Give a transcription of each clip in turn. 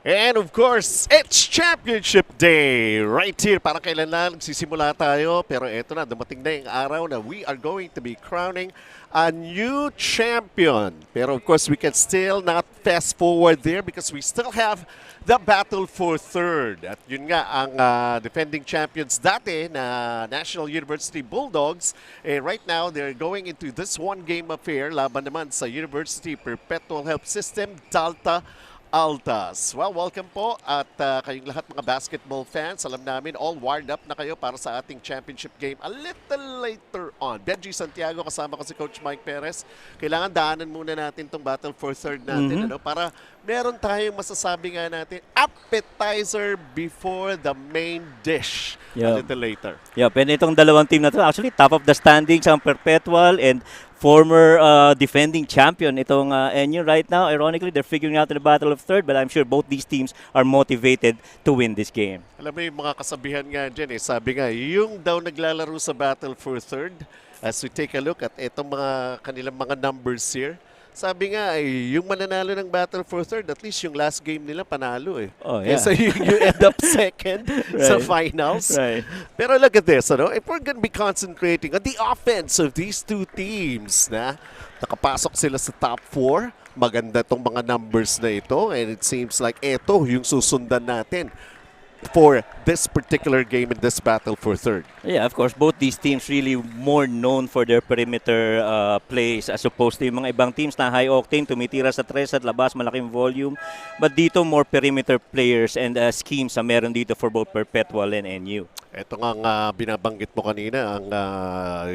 And of course, it's Championship Day right here. Para kailan na nagsisimula tayo. Pero eto na, dumating na yung araw na we are going to be crowning a new champion. Pero of course, we can still not fast forward there because we still have the battle for third. At yun nga, ang defending champions dati na National University Bulldogs. Right now, they're going into this one-game affair. Laban naman sa University Perpetual Health System, Delta Altas. Well, welcome po at kayong lahat mga basketball fans. Alam namin, all wired up na kayo para sa ating championship game a little later on. Benji Santiago, kasama ko si Coach Mike Perez. Kailangan daanan muna natin tong battle for third natin para meron tayong masasabi nga natin appetizer before the main dish a little later. Yep, and itong dalawang team na to, actually top of the standings ang Perpetual and former defending champion itong NU right now. Ironically, they're figuring out the battle of third, but I'm sure both these teams are motivated to win this game. Alam mo yung mga kasabihan nga dyan sabi nga, yung daw naglalaro sa battle for third, as we take a look at itong mga kanilang mga numbers here, sabi nga yung mananalo ng battle for third, at least yung last game nila panalo Oh, yeah. Kesa you end up second sa finals. Right. Pero look at this, if we're gonna be concentrating on the offense of these two teams na nakapasok sila sa top 4, maganda tong mga numbers na ito, and it seems like ito yung susundan natin for this particular game in this battle for third. Yeah, of course, both these teams really more known for their perimeter plays as opposed to yung mga ibang teams na high octane, tumitira sa tres at labas, malaking volume. But dito, more perimeter players and schemes na meron dito for both Perpetual and NU. Ito nga binabanggit mo kanina, ang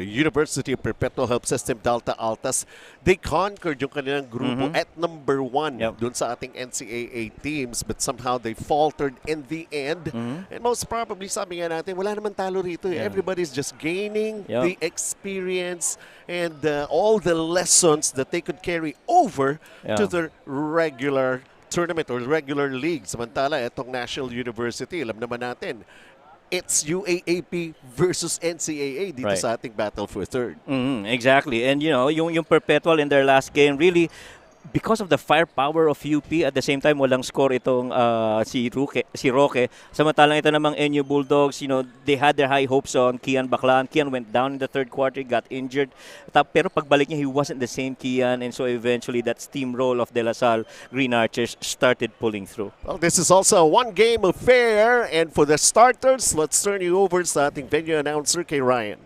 University of Perpetual Health System Delta Altas. They conquered yung kanilang grupo at number 1 dun sa ating NCAA teams, but somehow they faltered in the end. And most probably, sabi nga natin, wala naman talo rito. Everybody's just gaining the experience and all the lessons that they could carry over to their regular tournament or regular league. Samantala, itong National University, alam naman natin, it's UAAP versus NCAA dito sa ating battle for third. Exactly. And yung Perpetual in their last game really because of the firepower of UP, at the same time walang score itong si Roque. Samantalang ito namang NU Bulldogs, they had their high hopes on Kian Baclan. Kian went down in the third quarter, got injured. Pero pagbalik niya, he wasn't the same Kian, and so eventually that steamroll of De La Salle Green Archers started pulling through. Well, this is also a one-game affair, and for the starters, let's turn you over sa ating venue announcer kay Ryan.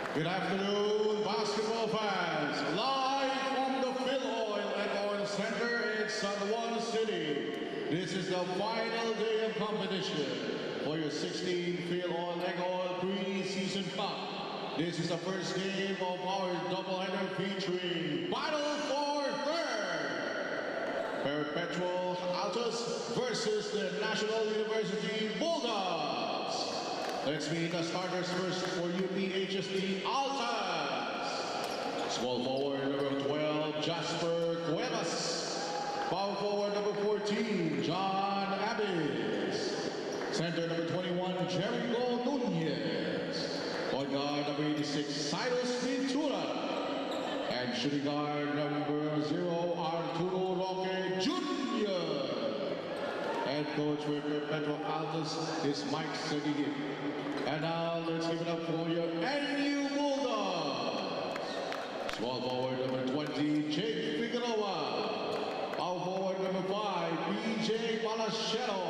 Good afternoon, basketball fans. Live from the Filoil EcoOil Center in San Juan City. This is the final day of competition for your 16 Filoil EcoOil Preseason Cup. This is the first game of our doubleheader featuring Battle for Third. Perpetual Altus versus the National University Bulldogs. Let's meet the starters first for UPHSD Altas. Small forward number 12, Jasper Cuevas. Power forward number 14, John Abbas. Center number 21, Jericho Nunez. Point guard number 86, Cyrus Ventura. And shooting guard number 0, Arturo Roque Jr. Head coach for Perpetual Altus is Mike Seguin. And now let's give it up for your NU Bulldogs. Small forward number 20, Jake Figueroa. Power forward number 5, BJ Palacero.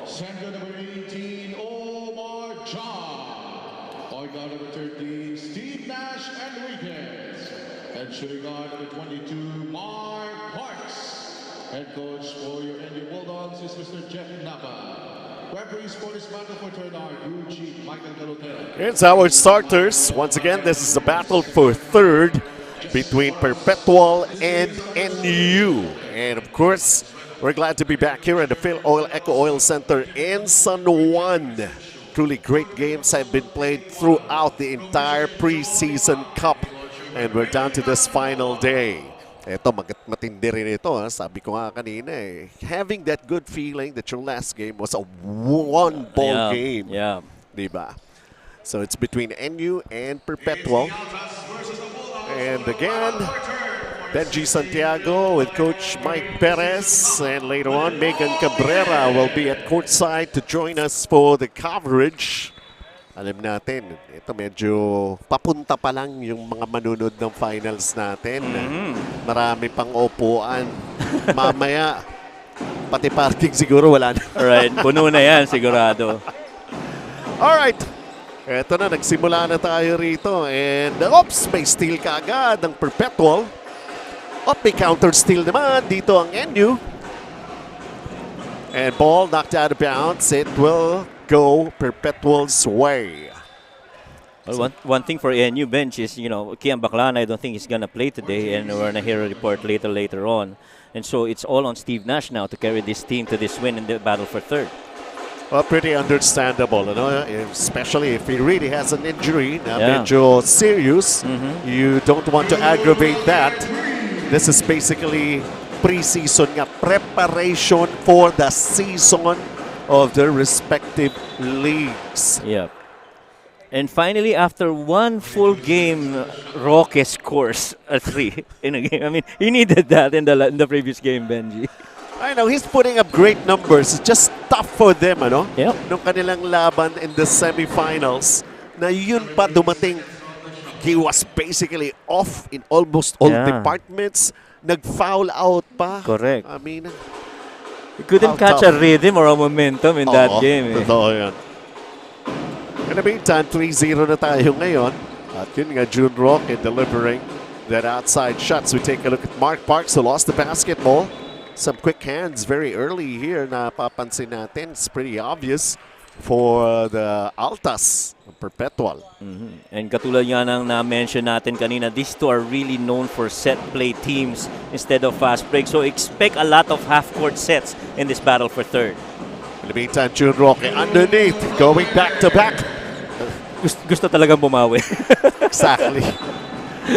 Center number 18, Omar John. Point guard number 13, Steve Nash Enriquez. And shooting guard number 22, Mark Parks. Head coach for your NU Bulldogs is Mr. Jeff Napa. Referees for this battle for third are Eugene Michael Galotero. It's our starters. Once again, this is the battle for third between Perpetual and NU. And of course, we're glad to be back here at the Filoil EcoOil Center in San Juan. Truly great games have been played throughout the entire preseason cup. And we're down to this final day. Ito, matindi rin ito. Sabi ko nga kanina having that good feeling that your last game was a one-ball game. Yeah. Diba? So it's between NU and Perpetual. And again, Benji Santiago with Coach Mike Perez. And later on, Megan Cabrera will be at courtside to join us for the coverage. Alam natin, ito medyo papunta pa lang yung mga manunod ng finals natin. Marami pang upuan. Mamaya, pati parking siguro wala na. Alright, puno na yan sigurado. Alright, eto na, nagsimula na tayo rito. And, oops, may steal kaagad ng Perpetual. May counter steal naman dito ang NU. And ball knocked out of bounds. It will go Perpetual's way. Well, one thing for NU bench is, Kian Baclan, I don't think he's going to play today, and we're going to hear a report later on. And so it's all on Steve Nash now to carry this team to this win in the battle for third. Well, pretty understandable, especially if he really has an injury na medyo serious. You don't want to aggravate that. This is basically preseason nga, preparation for the season of their respective leagues. Yep. And finally, after one full game, Roque scores a 3 in a game. I mean, he needed that in the previous game, Benji. I know, he's putting up great numbers. It's just tough for them, Yep. Nung kanilang laban in the semifinals, na yun pa dumating. He was basically off in almost all departments. Nag-foul out pa. Correct. I mean, He couldn't catch a rhythm or a momentum in that game. Totoo yan. In the meantime, 3-0 na tayo ngayon. At yun nga, June Roque delivering that outside shots. We take a look at Mark Parks who lost the basketball. Some quick hands very early here na papansin natin. It's pretty obvious for the Altas, Perpetual. And katulad nga ng na-mention natin kanina, these two are really known for set play teams instead of fast break. So expect a lot of half-court sets in this battle for third. In the meantime, June Roque underneath, going back-to-back. Gusto talagang bumawi. Exactly.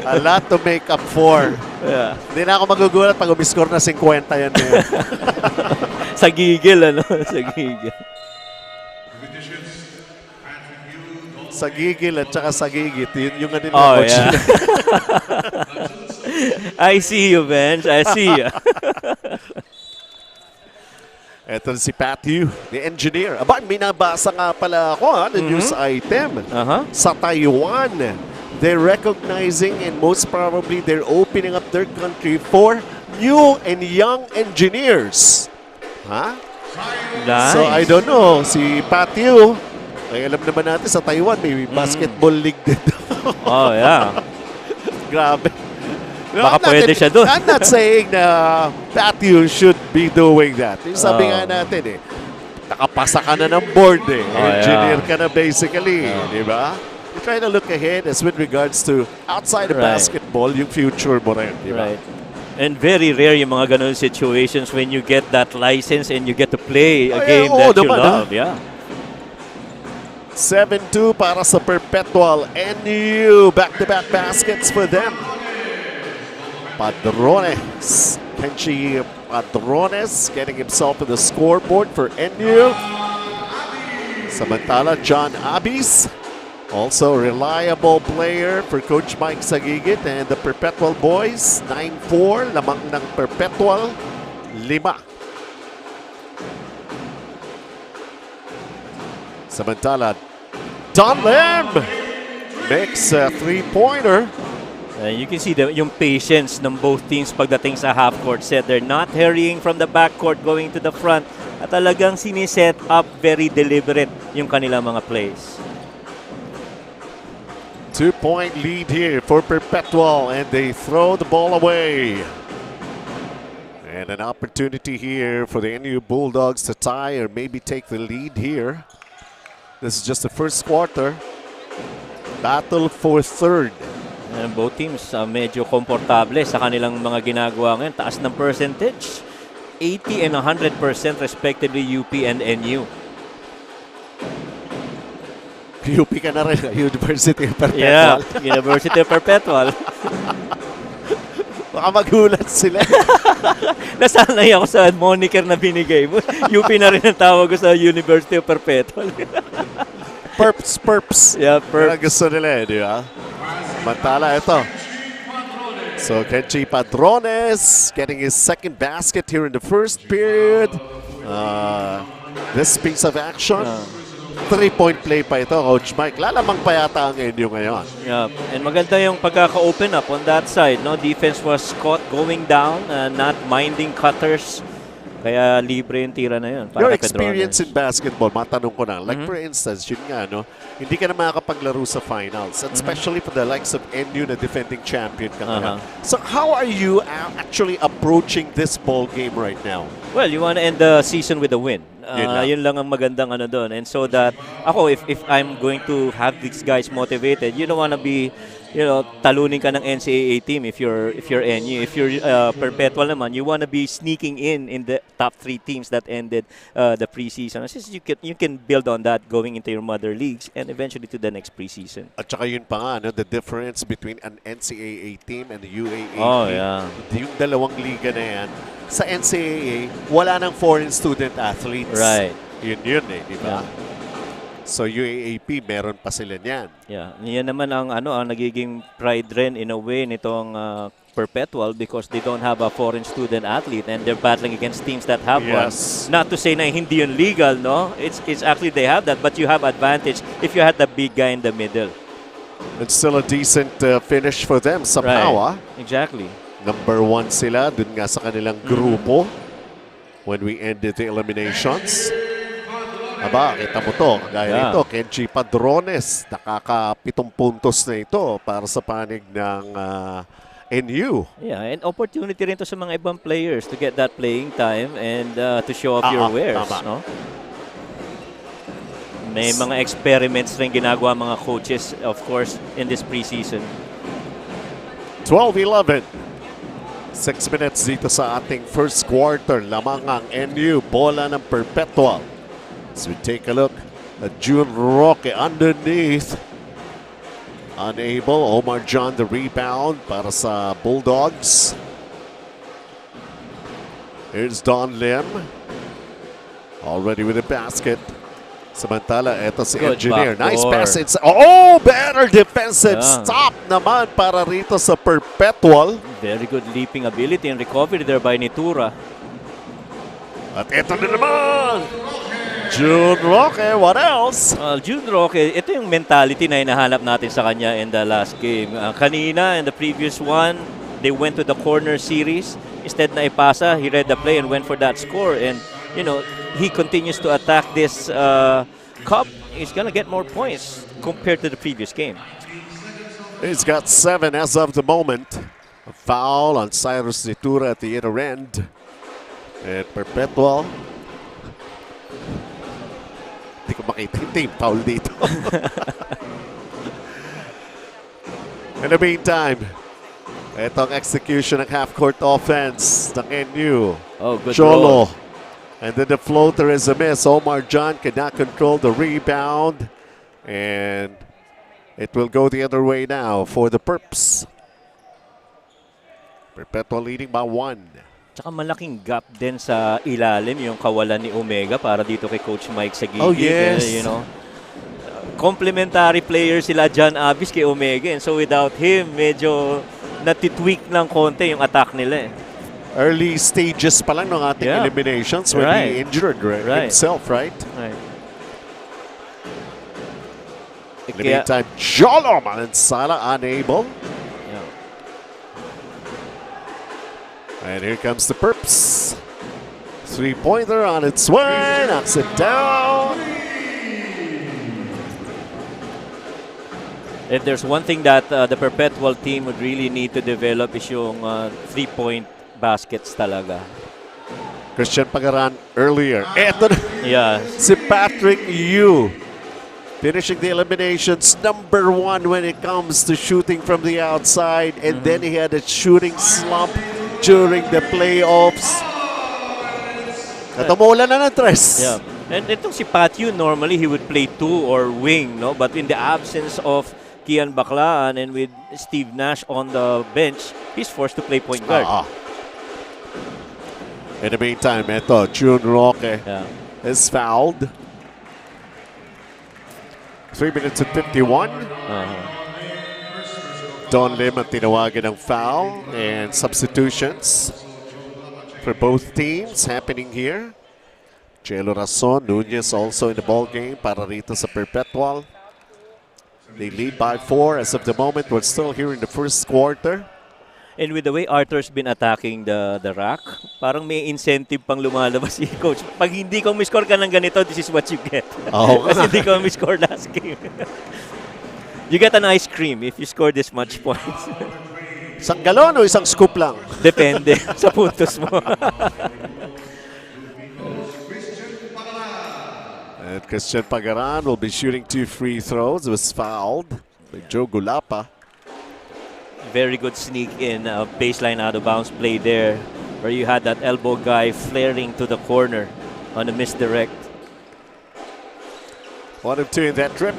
A lot to make up for. Yeah. Hindi na ako magugulat pag umiscore na 50 yan. Sa gigil, Sa gigil. Sa gigil at saka sa gigit. Yun yung ganun Oh, yeah. I see you, Benj. I see you. Ito si Patty, the engineer. Aba, minabasa nga pala ako na news item. Sa Taiwan, they're recognizing and most probably they're opening up their country for new and young engineers. Nice. So I don't know, si Patty, ay alam naman natin sa Taiwan may basketball league din. Oh, yeah. Grabe. Baka pwede siya doon. I'm not saying na Patty should be doing that. Yung sabi nga natin nakapasa ka na ng board engineer ka na basically, di ba? You try to look ahead as with regards to outside of basketball, yung future mo rin, di ba? Right. And very rare yung mga ganun situations when you get that license and you get to play a game that you love. Yeah. 7-2 para sa Perpetual. NU back-to-back baskets for them. Padrones. Kenshi Padrones getting himself in the scoreboard for NU. Samantala, John Abis. Also reliable player for Coach Mike Sagigit and the Perpetual boys. 9-4, lamang ng Perpetual. 5. Samantala, Don Lim makes a three-pointer. You can see yung patience ng both teams pagdating sa half-court set. They're not hurrying from the backcourt going to the front. At talagang siniset up very deliberate yung kanilang mga plays. 2-point lead here for Perpetual and they throw the ball away. And an opportunity here for the NU Bulldogs to tie or maybe take the lead here. This is just the first quarter. Battle for third. And both teams medyo komportable sa kanilang mga ginagawa ngayon. Taas ng percentage. 80 and 100% respectively UP and NU. UP ka na rin, University of Perpetual. Yeah, University of Perpetual. Baka magulat sila. Nasanay ako sa moniker na binigay mo. UP na rin ang tawag ko sa University of Perpetual. Perps. Yeah, perps. Pero gusto nila di ba? Mantala, ito. So Kenji Padrones getting his second basket here in the first period. This piece of action, 3-point play pa ito, Coach Mike. Lalamang pa yata ang NU ngayon. Yeah, and maganda yung pagkaka-open up on that side. No, defense was caught going down, not minding cutters. Kaya libre yung tira na yun. Your experience in basketball, matanong ko na. Like for instance, yun nga, no, hindi ka na makakapaglaro sa finals. And especially for the likes of NU na defending champion ka ngayon. So how are you actually approaching this ball game right now? Well, you want to end the season with a win. Yun Yun lang ang magandang ano doon. And so that, ako, if I'm going to have these guys motivated, you don't want to be, talunin ka ng NCAA team if you're NU. If you're Perpetual naman, you want to be sneaking in the top 3 teams that ended the preseason. Since you can build on that going into your mother leagues and eventually to the next preseason. At saka yun pa nga, no, the difference between an NCAA team and the UAA Oh, team. yeah. Yung dalawang liga na yan. Sa NCAA, wala nang foreign student athletes. Right. Yun eh, di ba? Yeah. So UAAP, meron pa sila niyan. Yeah, yan naman ang nagiging pride rin in a way nitong Perpetual because they don't have a foreign student athlete and they're battling against teams that have one. Not to say na hindi yun legal, no? It's actually they have that, but you have advantage if you had the big guy in the middle. It's still a decent finish for them somehow. Right. Exactly. Number 1 sila dun nga sa kanilang grupo when we ended the eliminations. Aba, kita mo to. Kagaya nito, Kenji Padrones. Nakaka-7 puntos na ito para sa panig ng NU. Yeah, and opportunity rin to sa mga ibang players to get that playing time and to show off your wares. No? May mga experiments rin ginagawa mga coaches, of course, in this preseason. 12-11. 6 minutes dito sa ating first quarter. Lamang ang NU. Bola ng Perpetual. So we take a look at June Roque underneath. Unable. Omar John the rebound para sa Bulldogs. Here's Don Lim. Already with a basket. Samantala, eto si Engineer. Nice pass inside. Oh, better defensive stop naman para rito sa Perpetual. Very good leaping ability and recovery there by Nitura. At eto na naman. June Roque, what else? June Roque, ito yung mentality na hinahanap natin sa kanya in the last game. Kanina, in the previous one, they went to the corner series. Instead na ipasa, he read the play and went for that score. And, he continues to attack this cup. He's going to get more points compared to the previous game. He's got 7 as of the moment. A foul on Cyrus Nitura at the inner end. And Perpetual. Hindi ko makita yung team foul dito. In the meantime, itong execution ng half-court offense ng NU. Oh, good Cholo. roll. And then the floater is a miss. Omar John cannot control the rebound. And it will go the other way now for the Perps. Perpetual leading by 1. Tsaka malaking gap din sa ilalim yung kawalan ni Omega para dito kay Coach Mike sa gigit. Oh, yes. Complementary player sila John Avis kay Omega. And so without him, medyo natitweak ng konti yung attack nila. Early stages pa lang ng ating eliminations when he injured himself, right? Right. In the meantime, Jolo Manansala unable. And here comes the Perps. 3-pointer on its way. Knocks it down. If there's one thing that the Perpetual team would really need to develop is yung 3-point baskets talaga. Christian Pagaran earlier. Eto na. Yeah. Si Patrick Yu. Finishing the eliminations, number 1 when it comes to shooting from the outside. And then he had a shooting slump during the playoffs. At umulan na ng tres. Yeah. And itong si Patyu, normally he would play 2 or wing, no? But in the absence of Kian Baclaan and with Steve Nash on the bench, he's forced to play point guard. In the meantime, ito, June Roque is fouled. 3 minutes and 51. Don Lim ang tinawagan ng foul and substitutions for both teams happening here. Chelo Rason, Nunez also in the ball game para rito sa Perpetual. They lead by 4 as of the moment. We're still here in the first quarter. And with the way Arthur's been attacking the rack, parang may incentive pang lumalabas si Coach. Pag hindi ko miscore ka ng ganito, this is what you get. Oo. Kasi hindi ko miscore last game. You get an ice cream if you score this much points. Isang galon o isang scoop lang? Depende sa puntos mo. And Christian Pagaran will be shooting 2 free throws. It was fouled by Joe Gulapa. Very good sneak in baseline out of bounds play there, where you had that elbow guy flaring to the corner on a misdirect. 1 of 2 in that trip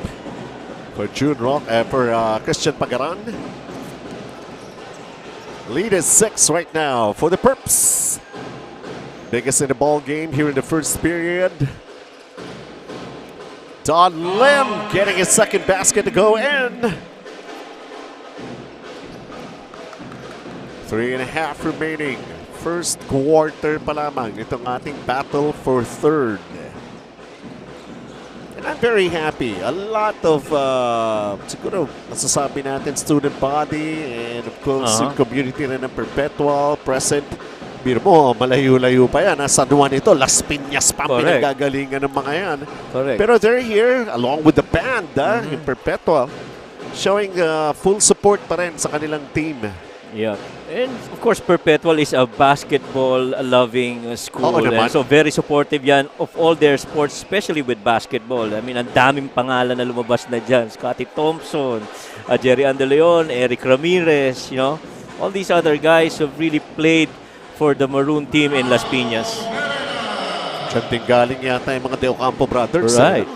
for Christian Pagaran. Lead is 6 right now for the Perps. Biggest in the ball game here in the first period. Don Lim getting his second basket to go in. 3.5 remaining. First quarter pa lamang itong ating battle for third. And I'm very happy. A lot of, siguro masasabi natin, student body and of course yung community na ng Perpetual present. Biro mo, malayo-layo pa yan. San Juan ito, Las Piñas pa ang pinagagalingan ng mga yan. Correct. Pero they're here along with the band in Perpetual, showing full support pa rin sa kanilang team. Yeah. And of course, Perpetual is a basketball-loving school. Oo naman. So very supportive yan of all their sports, especially with basketball. I mean, ang daming pangalan na lumabas na dyan. Scotty Thompson, Jerry Andeleon, Eric Ramirez, you know. All these other guys have really played for the Maroon team in Las Piñas. Diyan din galing yata yung mga De Ocampo brothers. Right.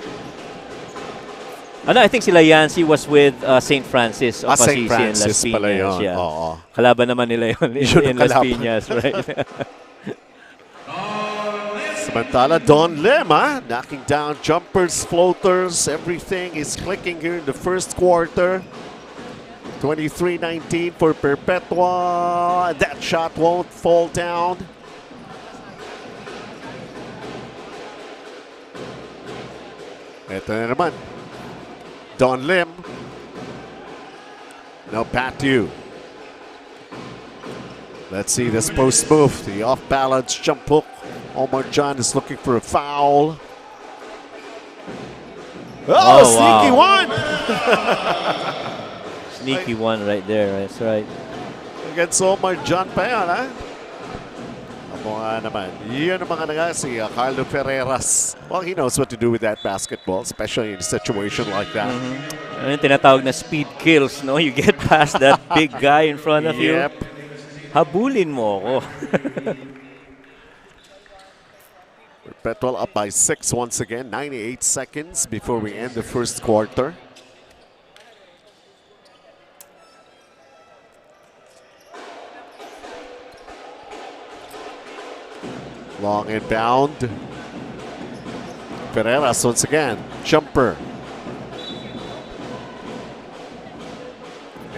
I think sila Yancy was with St. Francis of Assisi in Las Piñas. Pala yun. Yeah. Oo. Kalaban naman nila yun in Las Piñas, right? Samantala, Don Lim, knocking down jumpers, floaters, everything is clicking here in the first quarter. 23-19 for Perpetua. That shot won't fall down. Ito na naman. Don Lim. Now Patu. Let's see this post move. The off-balance jump hook. Omar John is looking for a foul. Oh, sneaky one! Sneaky one right there. That's right. Against Omar John pa yan, ha? Amo nga naman. Yun ang mga naga si Carlo Ferreras. Well, he knows what to do with that basketball, especially in a situation like that. Ano yung tinatawag na speed kills, no? You get past that big guy in front of you. Habulin mo ako. Perpetual up by 6 once again. 98 seconds before we end the first quarter. Long inbound. Ferreras once again. Jumper.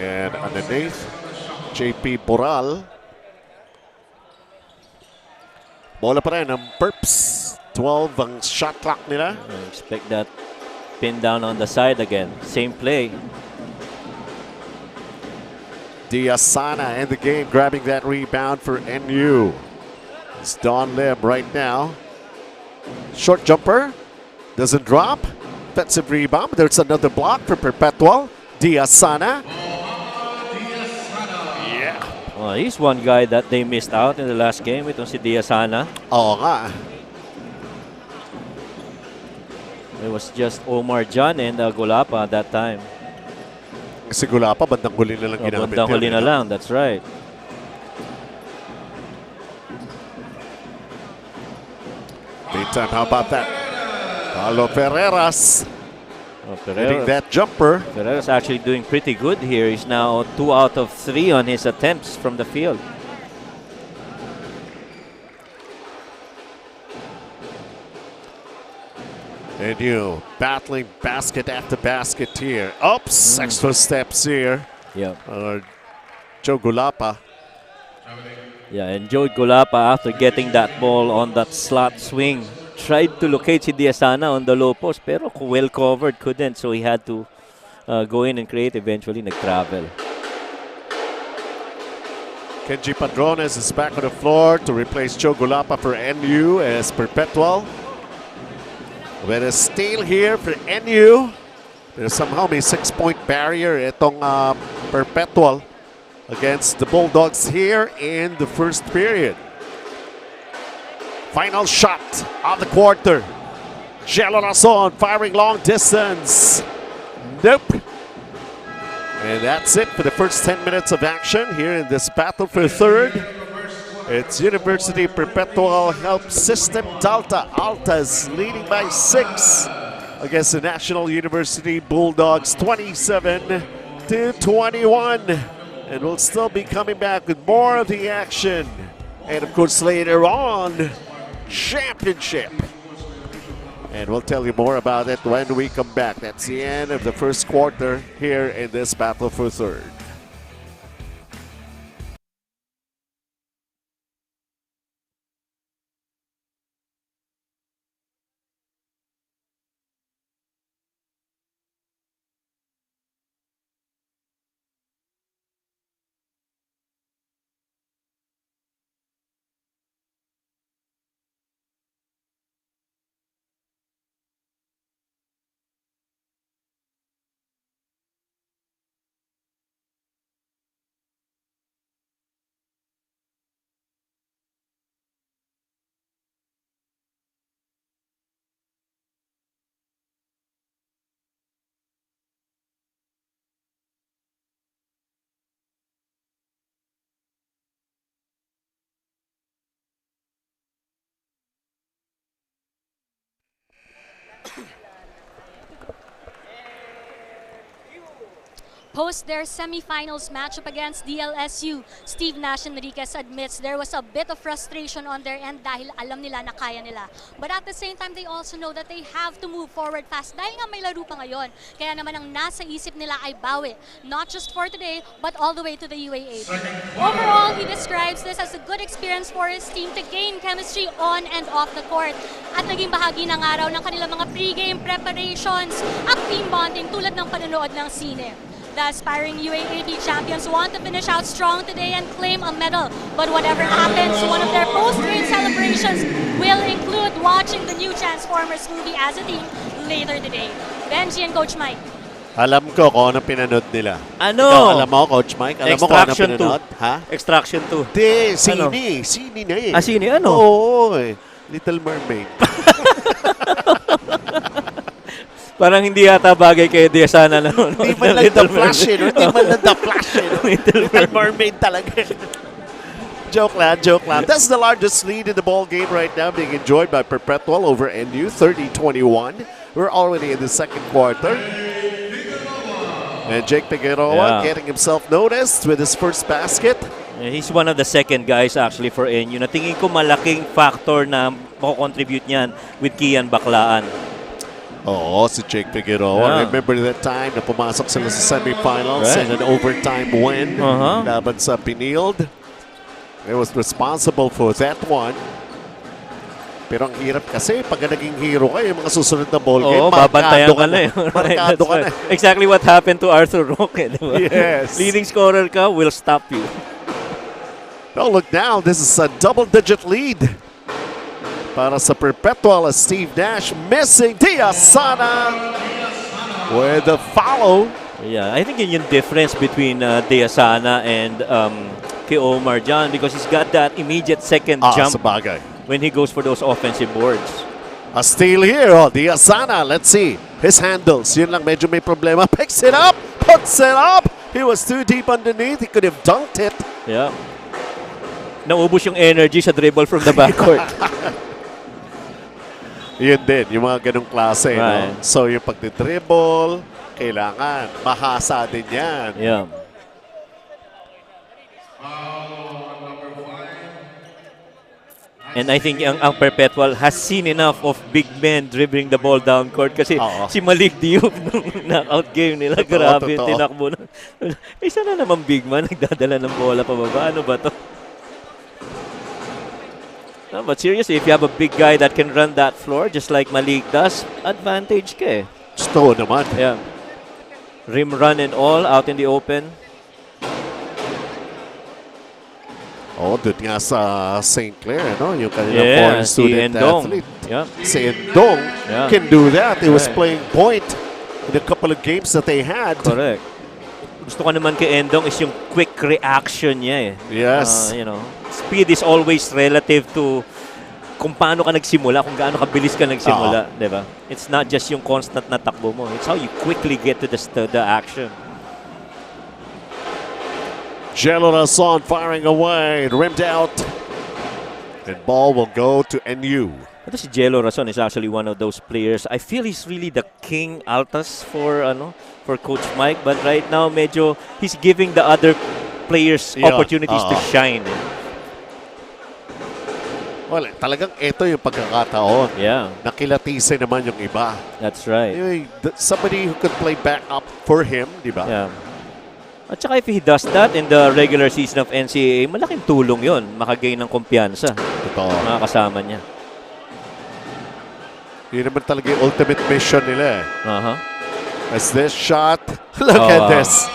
And underneath, JP Boral. Bola pa rin ang Perps. 12 ang shot clock nila. I expect that pin down on the side again. Same play. Diasana in the game, grabbing that rebound for NU. It's Don Lim right now. Short jumper. Doesn't drop. Offensive rebound. There's another block for Perpetual. Diasana. Yeah. Oh, he's one guy that they missed out in the last game. Itong si Diasana. Oo nga. It was just Omar John and Gulapa at that time. Si Gulapa, bandang huli na lang ginamit. Bandang huli na lang, that's right. Meantime, how about that? Carlo Ferreras. Hitting that jumper. Ferreras actually doing pretty good here. He's now 2 out of 3 on his attempts from the field. And you battling basket after basket here. Oops, extra steps here. Yeah. Joe Gulapa. Yeah, and Joe Gulapa, after getting that ball on that slot swing, tried to locate si Diazana on the low post, pero well covered, couldn't. So he had to go in and create. Eventually, nag-travel. Kenji Padrones is back on the floor to replace Joe Gulapa for NU as Perpetual. With a steal here for NU. There's somehow may 6-point barrier itong Perpetual against the Bulldogs here in the first period. Final shot of the quarter. Jello Razon firing long distance. Nope. And that's it for the first 10 minutes of action here in this battle for third. It's University Perpetual Help System Delta Altas leading by 6 against the National University Bulldogs 27-21. And we'll still be coming back with more of the action. And of course later on, championship. And we'll tell you more about it when we come back. That's the end of the first quarter here in this battle for third. Post their semifinals matchup against DLSU, Steve Nash Enriquez admits there was a bit of frustration on their end dahil alam nila na kaya nila. But at the same time, they also know that they have to move forward fast dahil nga may laro pa ngayon. Kaya naman ang nasa isip nila ay bawi, not just for today, but all the way to the UAAP. Overall, he describes this as a good experience for his team to gain chemistry on and off the court. At naging bahagi ng araw ng kanilang mga pre-game preparations at team bonding tulad ng panonood ng sine. The aspiring UAAP champions want to finish out strong today and claim a medal. But whatever happens, one of their post-game celebrations will include watching the new Transformers movie as a team later today. Benji and Coach Mike. Alam ko kung anong pinanood nila. Ano? Ikaw, alam mo, Coach Mike? Alam mo kung anong Extraction pinanood? Ha? Extraction 2. Hindi, sini. Ano? Sini na eh. Ah, sini? Ano? Oo, eh. Little Mermaid. Parang hindi yata bagay kay Diazana na noon. Hindi man lang The Flash eh. Hindi man lang The Flash eh. Little Mermaid talaga. Joke lang. That's the largest lead in the ball game right now, being enjoyed by Perpetual over NU, 30-21. We're already in the second quarter. And Jake Figueroa getting himself noticed with his first basket. He's one of the second guys actually for NU. Natingin ko malaking factor na mako-contribute niyan with Kian Baclaan. Oo, si Jake Figueroa. Remember that time na pumasok sila sa semifinals and an overtime win laban sa Pinild. He was responsible for that one. Pero ang hirap kasi pag naging hero ka, yung mga susunod na ball game, babantayan ka na eh. Markado ka na. Exactly what happened to Arthur Roque, diba? Yes. Leading scorer ka, will stop you. Oh, look now, this is a double-digit lead para sa Perpetual as Steve Nash missing Diazana with the follow. Yeah, I think yun yung difference between Diazana and kay Omar John because he's got that immediate second jump Sabagay. when he goes for those offensive boards. A steal here, Diazana, let's see. His handles, yun lang medyo may problema. Picks it up, puts it up. He was too deep underneath, he could have dunked it. Yeah. Naubos yung energy sa dribble from the backcourt. Yun din, yung mga ganong klase. Right. No? So yung pagdidribble, kailangan mahasa din yan. Yeah. And I think ang Perpetual has seen enough of big men dribbling the ball down court kasi Oo. si Malik Diop nung knockout game nila, Totoo, grabe, totoo. tinakbo na. Isa na naman big man, nagdadala ng bola pababa. Ano ba to? No, but seriously, if you have a big guy that can run that floor just like Malik does, advantage ka eh. Gusto naman. Yeah. Rim run and all out in the open. Oh, doon nga sa St. Clair, no? Yung kanilang foreign si student Endong. athlete. Yeah. Si Endong Yeah. can do that. He was Right. playing point in a couple of games that they had. Correct. Gusto ko naman kay Endong is yung quick reaction niya eh. Yes. You know, speed is always relative to kung paano ka nagsimula, kung gaano kabilis ka nagsimula, di ba? It's not just yung constant na takbo mo. It's how you quickly get to the action. Jello Rason firing away, rimmed out. And ball will go to NU. Ito si Jello Rason is actually one of those players. I feel he's really the king altas for Coach Mike, but right now medyo he's giving the other players opportunities to shine. Well, talagang ito yung pagkakataon. Yeah, Nakilatisin naman yung iba. that's right. Somebody who could play back up for him, di ba? Yeah. At saka if he does that in the regular season of NCAA, malaking tulong yon, makagain ng kumpiyansa Totoo. mga kasama niya. Yun naman talaga yung ultimate mission nila. Uh-huh. As this shot, look at this.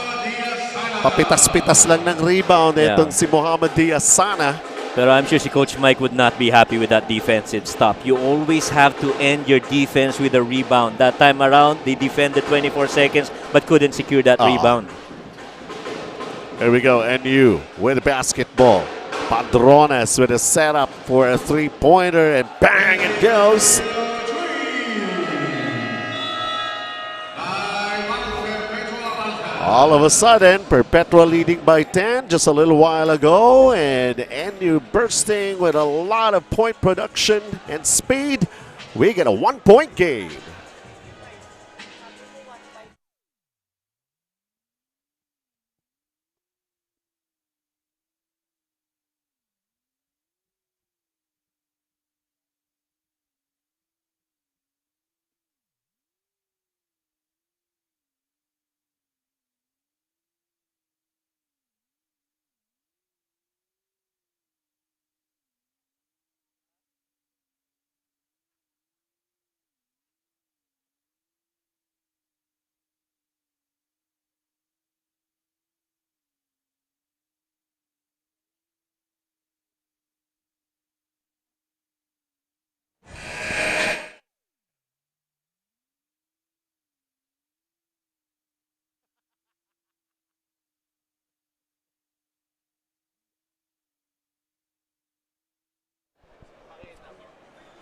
Papitas-pitas lang ng rebound itong si Muhammad Diaz-Sana. Pero I'm sure si Coach Mike would not be happy with that defensive stop. You always have to end your defense with a rebound. That time around, they defended 24 seconds but couldn't secure that rebound. Here we go, NU with the basketball. Padrones with a setup for a three-pointer, and bang, it goes. All of a sudden, Perpetua leading by 10 just a little while ago, and NU bursting with a lot of point production and speed. We get a one-point game.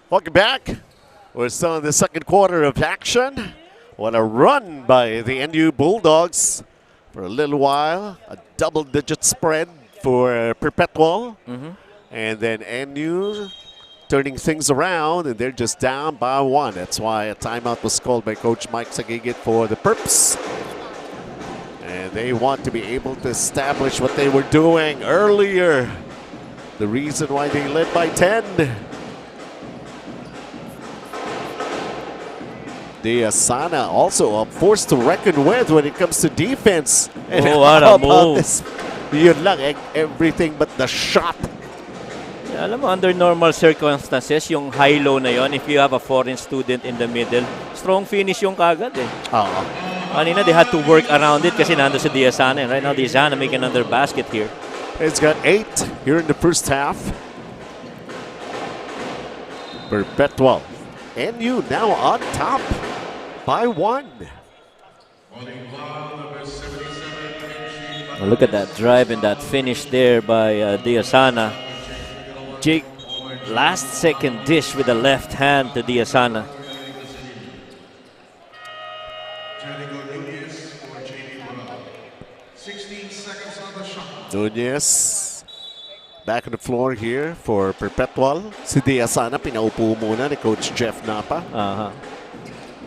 Welcome back. We're still in the second quarter of action. What a run by the NU Bulldogs for a little while. A double-digit spread for Perpetual. And then NU turning things around, and they're just down by one. That's why a timeout was called by Coach Mike Sagigit for the Perps. And they want to be able to establish what they were doing earlier. The reason why they led by 10. Diaz-Sana also a force to reckon with when it comes to defense. And Oh, what how a about move. this? Yun lang, everything but the shot. Yeah, alam mo, under normal circumstances, yung high-low na yon, if you have a foreign student in the middle, strong finish yung kagad eh. Oo. Kanina, they had to work around it kasi nando si Diaz-Sana. And right now, Diaz-Sana making another basket here. It's got 8 here in the first half. Perpetual. NU now on top by 1. Oh, look at that drive and that finish there by Diaz-Sana. Jake, last second dish with the left hand to Diaz-Sana. Nunez back on the floor here for Perpetual. Si Diaz-Sana pinaupo muna ni Coach Jeff Napa.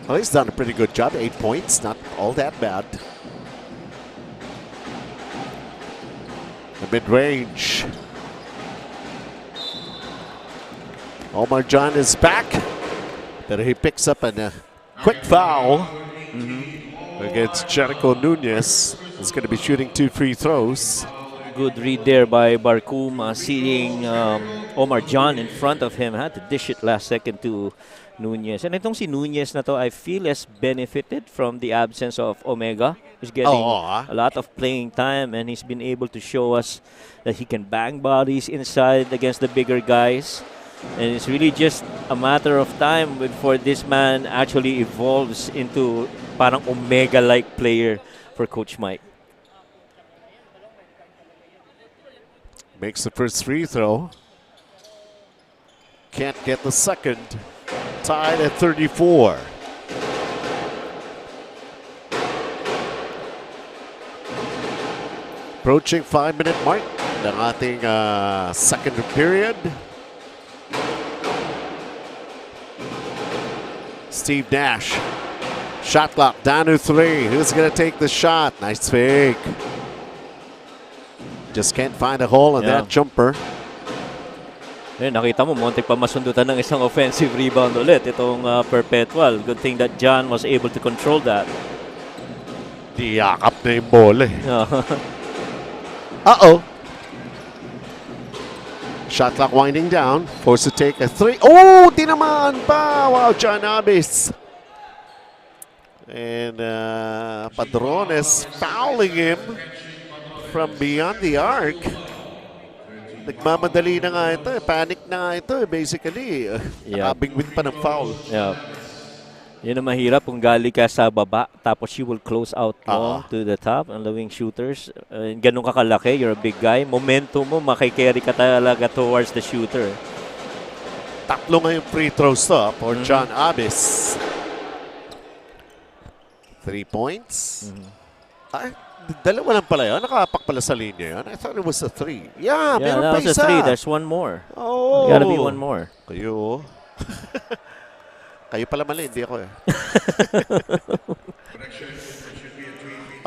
Well, he's done a pretty good job. 8 points, not all that bad. The mid-range. Omar John is back, but he picks up a quick foul against Jericho Nunez. He's going to be shooting 2 free throws. Good read there by Barcuma, seeing Omar John in front of him. Had to dish it last second to Nunez. And itong si Nunez na to, I feel has benefited from the absence of Omega. He's getting a lot of playing time, and he's been able to show us that he can bang bodies inside against the bigger guys. And it's really just a matter of time before this man actually evolves into parang Omega-like player for Coach Mike. Makes the first free throw. Can't get the second. Tied at 34. Approaching 5-minute mark ng ating second period. Steve Nash. Shot clock down to 3. Who's going to take the shot? Nice fake. Just can't find a hole in that jumper. Eh, nakita mo, muntik pa masundutan ng isang offensive rebound ulit itong Perpetual. Good thing that John was able to control that. Diyakap na yung bola. Uh-oh. Shot clock winding down. Forced to take a 3. Oh, di naman pa. Wow, John Abis. And Padrones fouling him from beyond the arc. Nagmamadali na nga ito. Panic na nga ito, basically. Nakabingwit pa ng foul. Yeah. Yun ang mahirap kung gali ka sa baba, tapos you will close out long to the top, ang lawing shooters. Ganun ka kalaki, you're a big guy. Momentum mo, makikerry ka talaga towards the shooter. Tatlo nga yung free throws to for John Abis. 3 points. Ay, dalawa lang pala yun. Nakapak pala sa linya yun. I thought it was a 3. Yeah, meron pa that was isa. a 3. There's one more. Oh. Gotta be one more. Kayo. Kayo pala mali, hindi ako eh.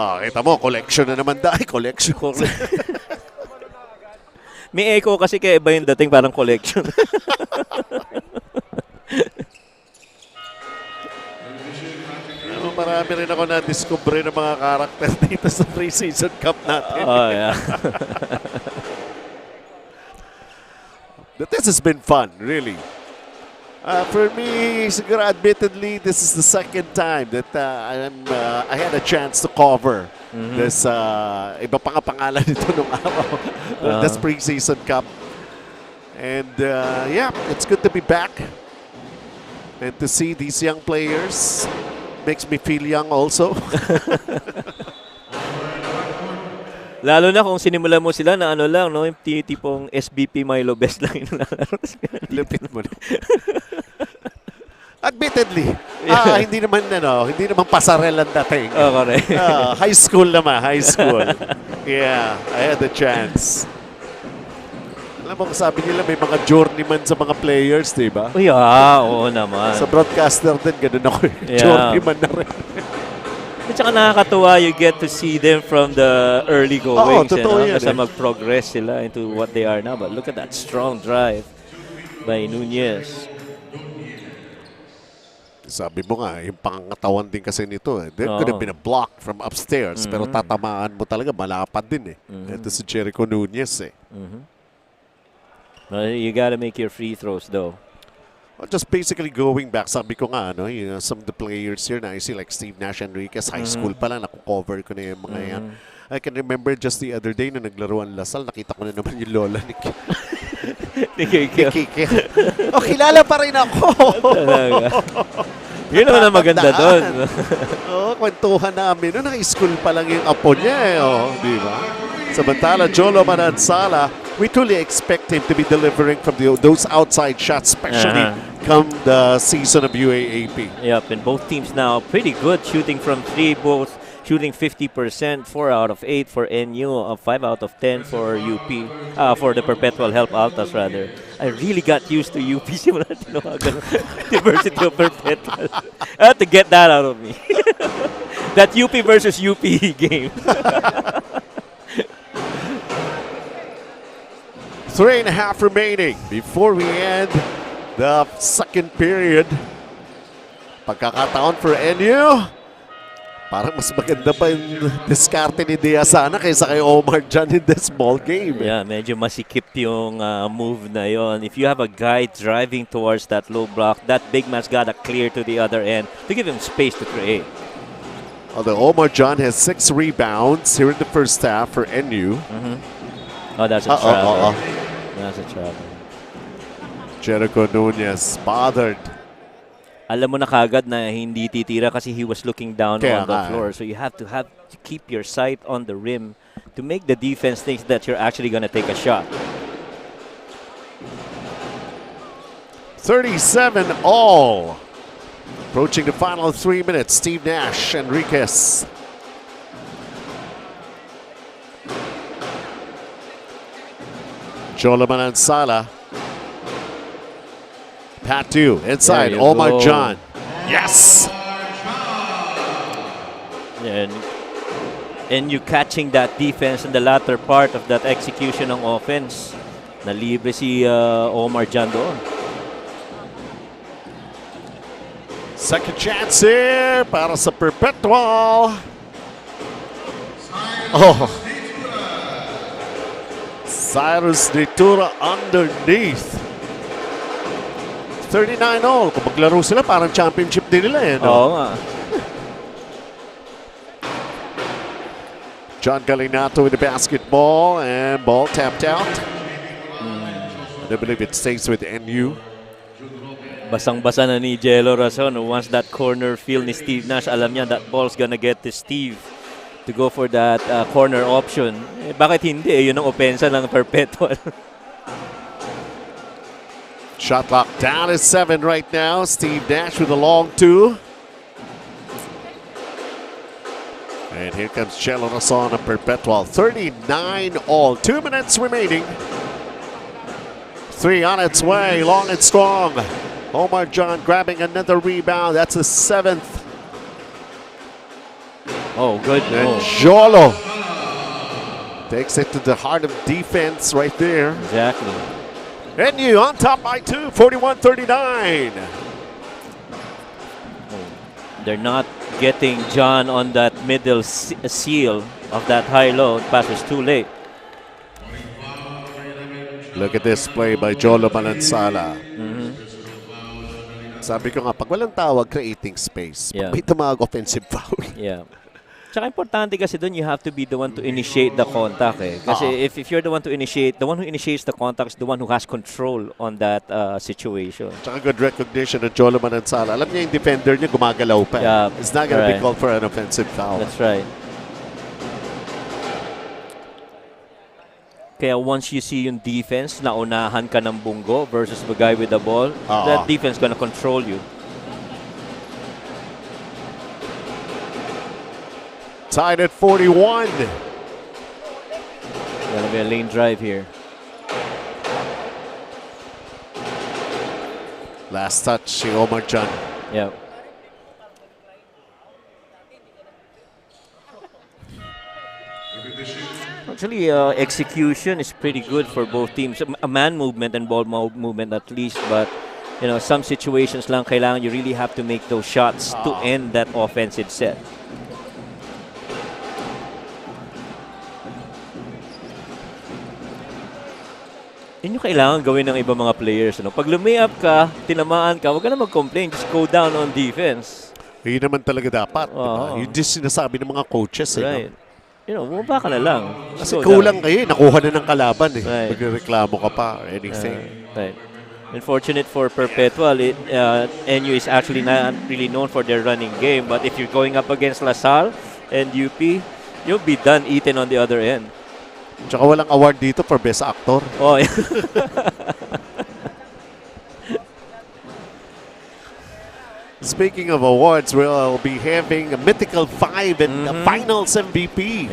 Kita mo, collection na naman dahil. Collection. May echo kasi kaya iba yung dating parang collection. Marami rin ako na-discover ng mga karakter dito sa preseason cup natin. Oh, yeah. But this has been fun, really. For me, siguro admittedly, this is the second time that I had a chance to cover this iba pa nga pangalan nito nung araw. This preseason cup. And yeah, it's good to be back and to see these young players. Makes me feel young also. Lalo na kung sinimula mo sila na ano lang, no? Yung tipong SBP Milo Best lang yung lalaro. Lupit mo na. Admittedly, hindi naman pasarel ang dating. Oh, correct. High school naman, high school. Yeah, I had the chance. Alam mo, sabi nila may mga journeyman sa mga players, di ba? Oo naman. Sa broadcaster din, ganun ako. Journeyman na rin. At saka nakakatuwa, you get to see them from the early goings. Totoo yan. Kasi mag-progress sila into what they are now. But look at that strong drive by Nunez. Sabi mo nga, yung pangangatawan din kasi nito. They're could have been a block from upstairs. Pero tatamaan mo talaga, malapad din eh. Ito si Jericho Nunez eh. You gotta make your free throws though. Well, just basically going back, sabi ko nga, some of the players here na I see like Steve Nash Enriquez, high school pa lang, naku-cover ko na yung mga yan. I can remember just the other day na naglaruan Lasal, nakita ko na naman yung lola ni Kiki. Kilala pa rin ako. Yun naman ang maganda doon. Kwentuhan namin. High school pa lang yung apo niya di ba? Samantala, Jolo Manansala, we truly expect him to be delivering from those outside shots, especially come the season of UAAP. Yep, and both teams now pretty good shooting from 3, both shooting 50%, 4 out of 8 for NU, 5 out of 10 for UP, for the Perpetual Help Altas rather. I really got used to UP simula tinawagan University of Perpetual. I had to get that out of me. That UP versus UP game. 3.5 remaining before we end the second period. Pagkakataon for NU. Parang mas maganda pa yung diskarte ni Diazana kaysa kay Omar Jan in this ball game. Yeah, medyo masikip yung move na yon. If you have a guy driving towards that low block, that big man's got to clear to the other end to give him space to create. Although Omar Jan has 6 rebounds here in the first half for NU. Oh, that's a travel. That's a travel. Jericho Nunez bothered. Alam mo na kagad na hindi titira kasi he was looking down Kaya on the floor. So you have to keep your sight on the rim to make the defense think that you're actually going to take a shot. 37 all. Approaching the final 3 minutes. Steve Nash, Enriquez. Jolaman and Sala. Patu inside. Omar go. Jan. Yes! And you catching that defense in the latter part of that execution ng offense. Nalibre si Omar Jan doon. Second chance here para sa Perpetual. Oh. Cyrus Nitura underneath. 39 all. Kung maglaro sila, parang championship din nila eh. No? Oo nga. John Galinato with the basketball and ball tapped out. I believe it stays with NU. Basang-basa na ni Jello Razon. Once that corner feel ni Steve Nash, alam niya that ball's gonna get to Steve to go for that corner option. Eh, bakit hindi? Yun ang opensa ng Perpetual. Shot clock down to 7 right now. Steve Nash with a long 2. And here comes Jello Razon of Perpetual. 39 all. 2 minutes remaining. 3 on its way. Long and strong. Omar Jan grabbing another rebound. That's the 7th. Oh, good. And Jolo takes it to the heart of defense right there. Exactly. NU on top by 2, 41-39. They're not getting John on that middle seal of that high-low. The pass was too late. Look at this play by Jolo Manansala. Sabi ko nga, pag walang tawag, creating space. Yeah. Pag may tumawag, offensive foul. Yeah. Tsaka importante kasi doon you have to be the one to initiate the contact eh. Kasi if you're the one to initiate, the one who initiates the contact is the one who has control on that situation. Tsaka good recognition of Jolo Manansala. Alam niya yung defender niya gumagalaw pa. Yeah, It's not gonna be called for an offensive foul. That's right. Kaya once you see yung defense, naunahan ka ng bunggo versus the guy with the ball, that defense gonna control you. Tied at 41. Gonna be a lane drive here. Last touch, si Omar Jan. Yeah. Actually, execution is pretty good for both teams. A man movement and ball movement at least, but you know, some situations lang kailangan you really have to make those shots to end that offensive set. Yun yung kailangan gawin ng ibang mga players. Ano? Pag lumi-up ka, tinamaan ka, huwag ka na mag-complain. Just go down on defense. Yun naman talaga dapat. Diba? Yun just sinasabi ng mga coaches. Right. No? You know, bumaba ka na lang. Kasi kulang kayo. Nakuha na ng kalaban. Right. Magreklamo ka pa or anything. Right. Unfortunate for Perpetual, NU is actually not really known for their running game. But if you're going up against LaSalle and UP, you'll be done eating on the other end. Tsaka walang award dito for best actor. Oh, yeah. Speaking of awards, we'll be having a Mythical 5 and the Finals MVP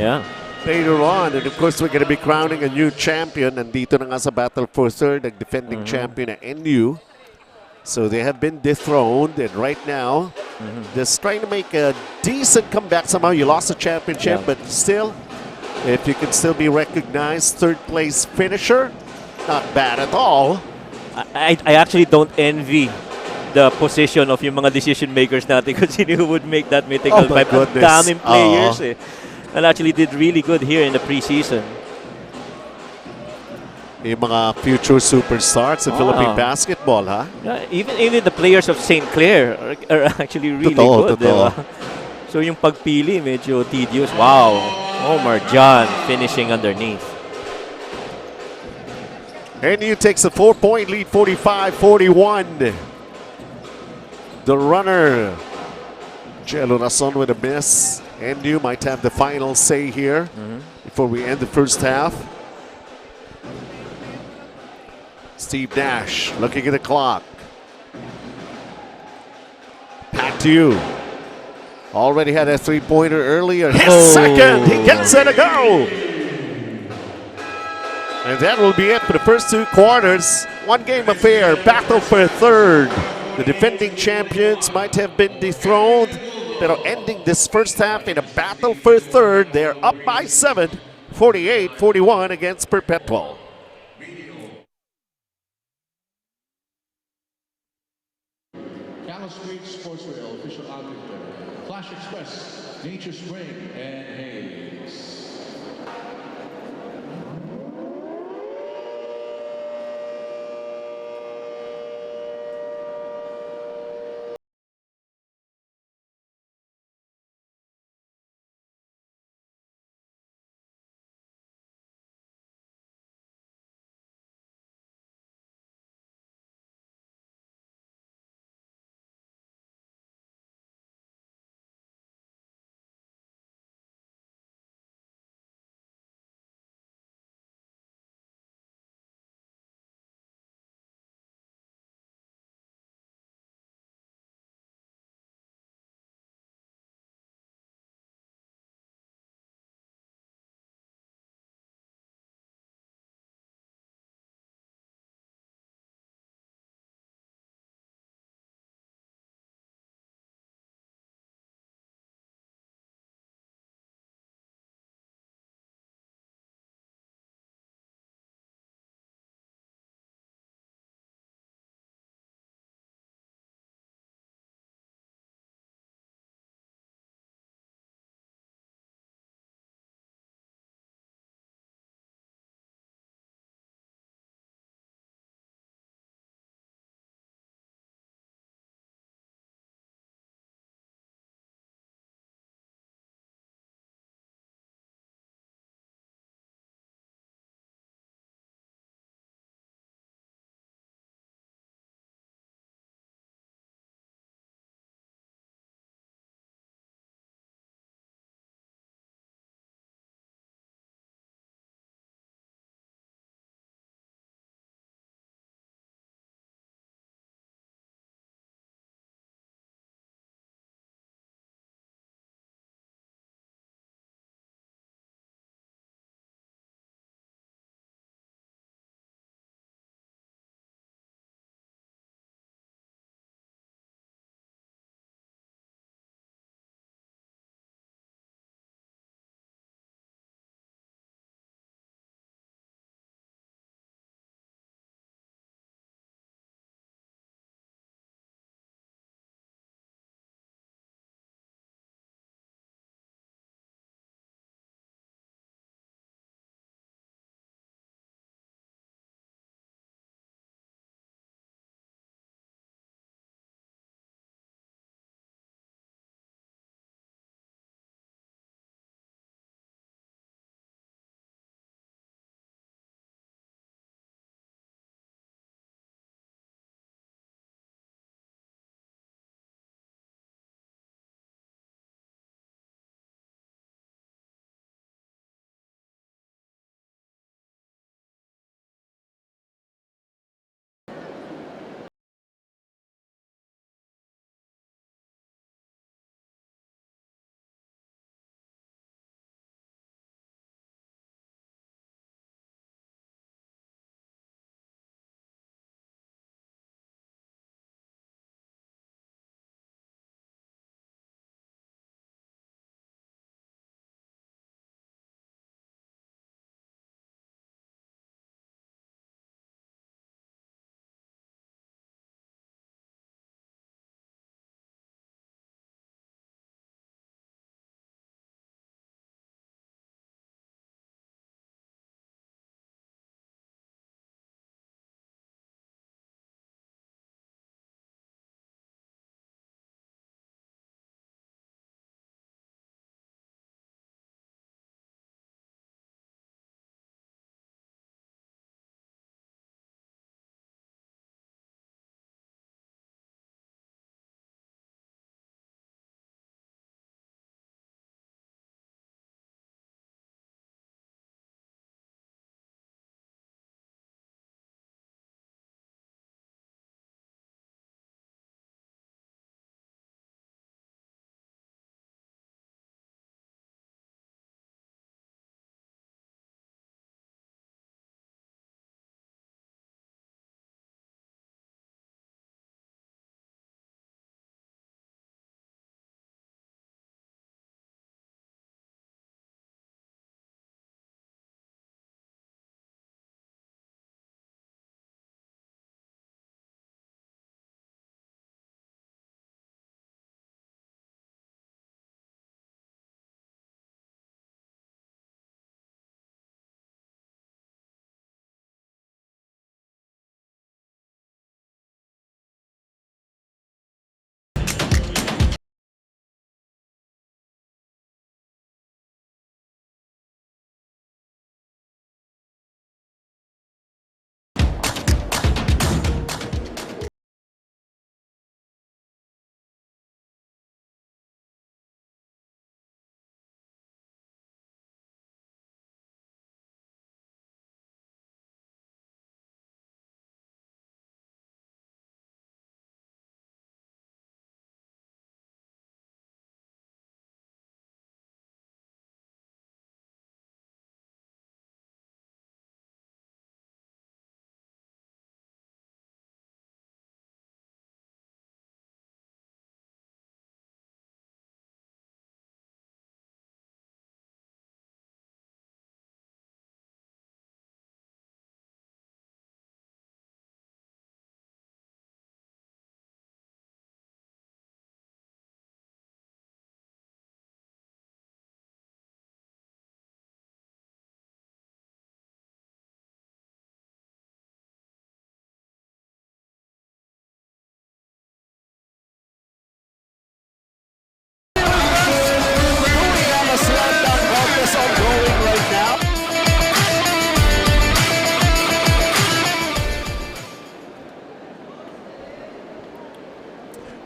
later on. And of course, we're going to be crowning a new champion. Nandito na nga sa Battle for Third, ang defending champion na NU. So they have been dethroned, and right now, just trying to make a decent comeback. Somehow you lost the championship, but still, if you can still be recognized, third place finisher, not bad at all. I actually don't envy the position of yung mga decision makers natin kasi who would make that mythical Oh my pipe. Ang goodness. daming players Oo. eh. And actually did really good here in the preseason. Yung mga future superstars sa Philippine Ah. basketball, ha? Yeah, even the players of St. Clair are actually really Totoo, good. Diba? So yung pagpili medyo tedious. Wow. Omar John finishing underneath. NU takes a 4-point lead, 45-41. The runner, Jello Rason with a miss. NU might have the final say here before we end the first half. Steve Nash looking at the clock. Pat to you. Already had a three-pointer earlier. His second, he gets it a go. And that will be it for the first two quarters. One game affair, battle for third. The defending champions might have been dethroned, but ending this first half in a battle for third. They're up by 7, 48-41 against Perpetual. Callis Street Sportswear official outfitter, Flash Express, Nature Spring, and Hayes.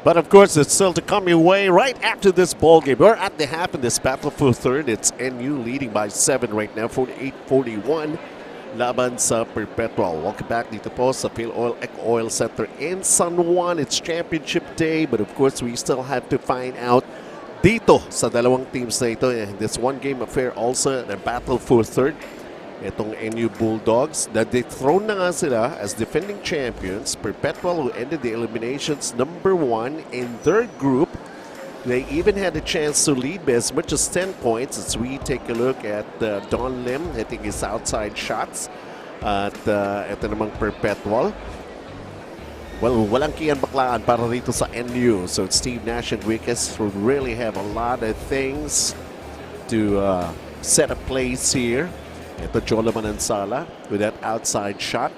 But of course, it's still to come your way right after this ball game. We're at the half in this battle for third. It's NU leading by 7 right now, 48-41. Laban sa Perpetual. Welcome back dito po sa Filoil EcoOil Center in San Juan. It's championship day, but of course, we still have to find out dito sa dalawang teams na ito. This one-game affair also, the battle for third. Itong NU Bulldogs, na dethroned na nga sila as defending champions. Perpetual, who ended the eliminations number 1 in their group. They even had a chance to lead by as much as 10 points as we take a look at Don Lim hitting his outside shots at ito namang Perpetual. Well, walang kiyan baklaan para rito sa NU. So Steve Nash and Wickes will really have a lot of things to set a place here. Ito Jola Manansala with that outside shot.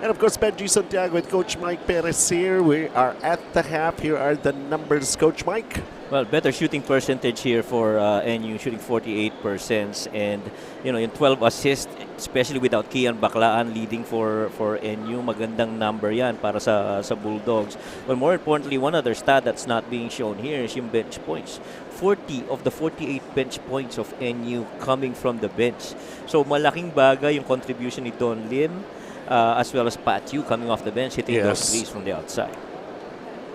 And of course, Benji Santiago with Coach Mike Perez here. We are at the half. Here are the numbers, Coach Mike. Well, better shooting percentage here for NU, shooting 48%, and in 12 assists, especially without Kian Baklaan leading for NU. Magandang number yan para sa Bulldogs. But more importantly, one other stat that's not being shown here is yung bench points. 40 of the 48 bench points of NU coming from the bench. So malaking bagay yung contribution ni Don Lim as well as Pat Yu coming off the bench, hitting those threes from the outside.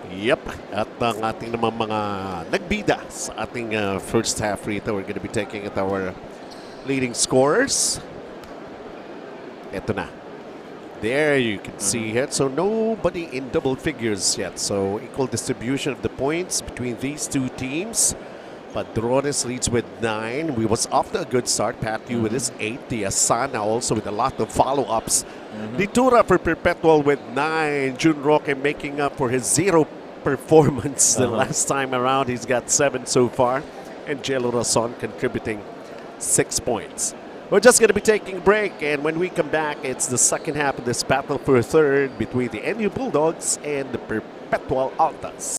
Yep, at ang ating naman mga nagbida sa ating first half rito. We're going to be taking at our leading scorers. Ito na. There you can see it. So nobody in double figures yet. So equal distribution of the points between these two teams. Padrones leads with 9. We was off to a good start. Pat Yu with his 8. The Asana also with a lot of follow-ups. Litura for Perpetual with 9. Jun Roque making up for his 0 performance the last time around. He's got 7 so far. And Jello Rason contributing 6 points. We're just going to be taking a break, and when we come back, it's the second half of this battle for third between the NU Bulldogs and the Perpetual Altas.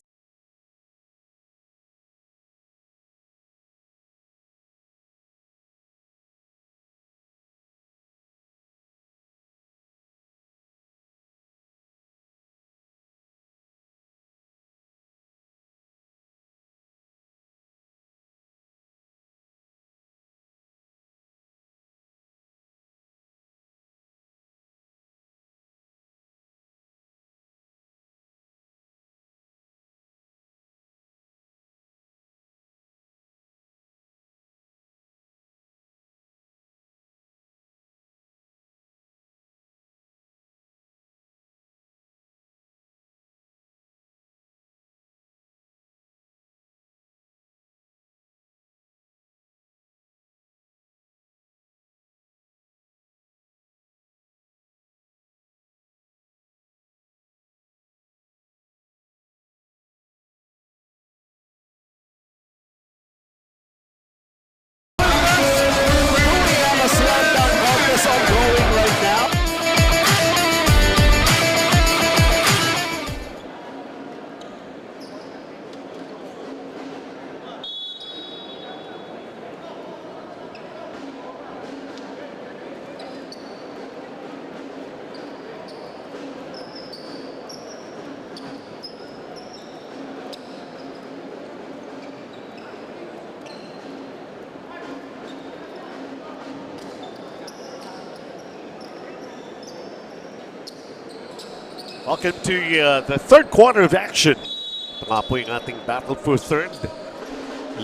Welcome to the third quarter of action. Ito nga po yung ating battle for third.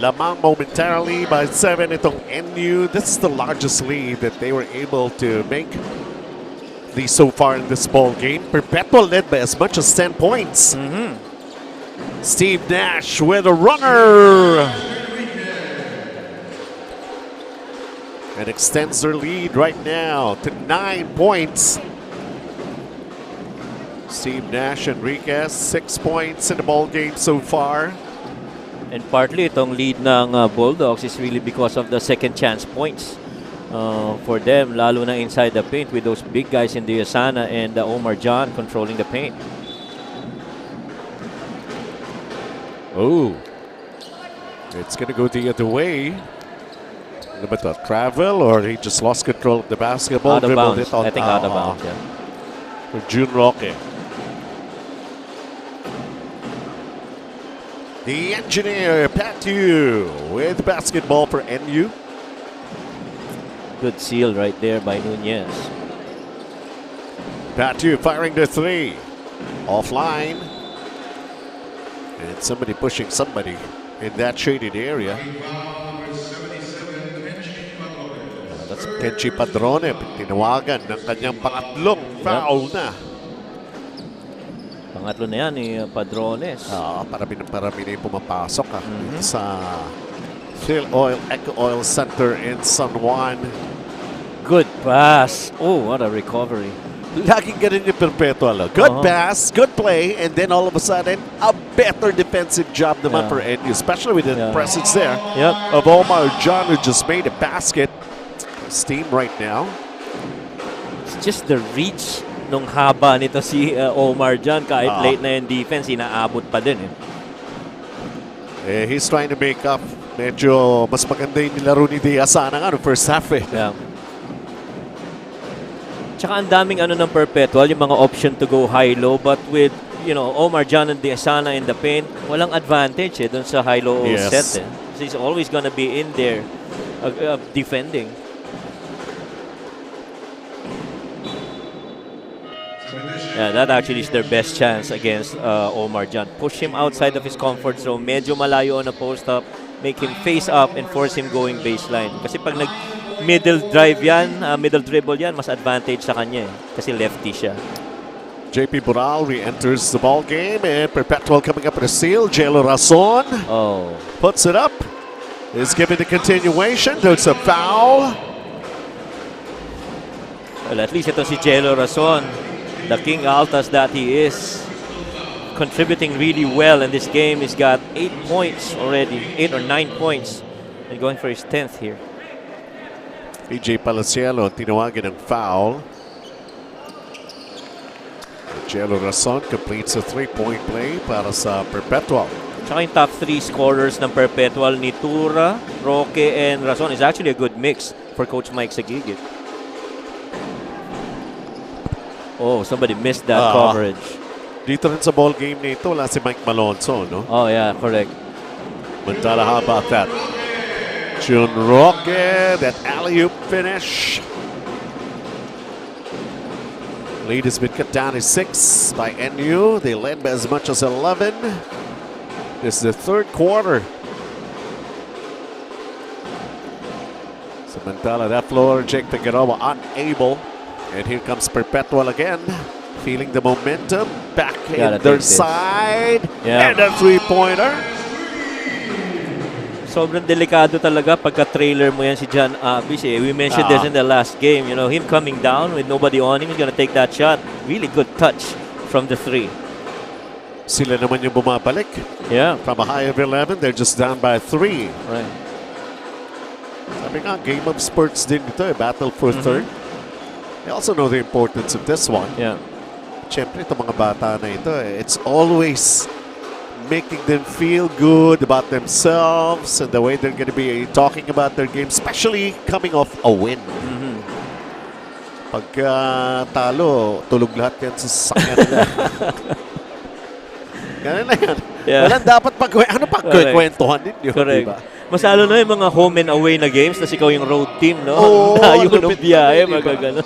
Lamang momentarily by 7 itong NU. This is the largest lead that they were able to make so far in this ball game. Perpetual led by as much as 10 points. Steve Nash with a runner. And extends their lead right now to 9 points. Steve Nash Enriquez, 6 points in the ball game so far. And partly itong lead ng Bulldogs is really because of the second chance points for them, lalo na inside the paint with those big guys in the Asana and Omar John controlling the paint. Oh, it's going to go the other way. But the travel, or he just lost control of the basketball. Out of bounds. I think out of bounds, yeah. For June Roque. The engineer, Patu, with basketball for NU. Good seal right there by Nunez. Patu firing the three. Offline. And somebody pushing somebody in that shaded area. That's Kenchi Padrone, tinawagan ng kanyang pangatlong foul na. pangatlo na yan ni Padrones. Parami na yung pumapasok sa Filoil EcoOil Center in San Juan. Good pass. Oh, what a recovery. Laging ganun yung perpetual. Good pass, good play, and then all of a sudden, a better defensive job naman for NU, especially with the presence there of Omar John, who just made a basket. Steam right now. It's just the reach nung haba nito si Omar John. Kahit late na yung defense, inaabot pa din. He's trying to make up. Medyo mas maganda yung nilaro ni Diaz sana nga no first half Tsaka ang daming ng perpetual, yung mga option to go high-low, but with Omar John and Diazana in the paint, walang advantage dun sa high-low set. So he's always gonna be in there defending. Yeah, that actually is their best chance against Omar John. Push him outside of his comfort zone, medyo malayo on a post-up, make him face up and force him going baseline. Kasi pag middle drive yan, middle dribble yan, mas advantage sa kanya kasi lefty siya. JP Bural re-enters the ball game and Perpetual coming up with a seal. Jelo Razon puts it up. Is given the continuation. There's a foul. Well, at least ito si Jelo Razon, the king altas that he is, contributing really well in this game. He's got 8 points already, 8 or 9 points, and going for his 10th here. PJ Palacielo tinawagan ng foul. Jelo Razon completes a 3-point play para sa Perpetual. Tsaka yung top 3 scorers ng Perpetual ni Tura, Roque, and Razon is actually a good mix for Coach Mike Sagigit. Oh, somebody missed that coverage. Dito rin sa ball game nito, wala si Mike Malonzo, no? Oh, yeah, correct. Mantala, how about that? Jun Roque, that alley-oop finish. Lead has been cut down to 6 by NU. They led by as much as 11. This is the third quarter. Samantala, that floor, Jake Figueroa unable. And here comes Perpetual again. Feeling the momentum. Back in their side. And a three-pointer. Sobrang delikado talaga pagka-trailer mo yan si John Abis. We mentioned this in the last game. You know, him coming down with nobody on him, he's gonna take that shot. Really good touch from the 3. Sila naman yung bumabalik. Yeah. From a high of 11, they're just down by 3. Right. Sabi nga, game of sports din ito battle for third. They also know the importance of this one. Yeah. Siyempre, itong mga bata na ito, it's always making them feel good about themselves and the way they're going to be talking about their game, especially coming off a win. Pagka talo, tulog lahat yan sa sakyan nila. Ganun na yan. Walang dapat pagkwentuhan ninyo. Correct. Diba? Mas lalo na yung mga home and away na games, tas ikaw yung road team, no? Tayo ng biyahe, magagano.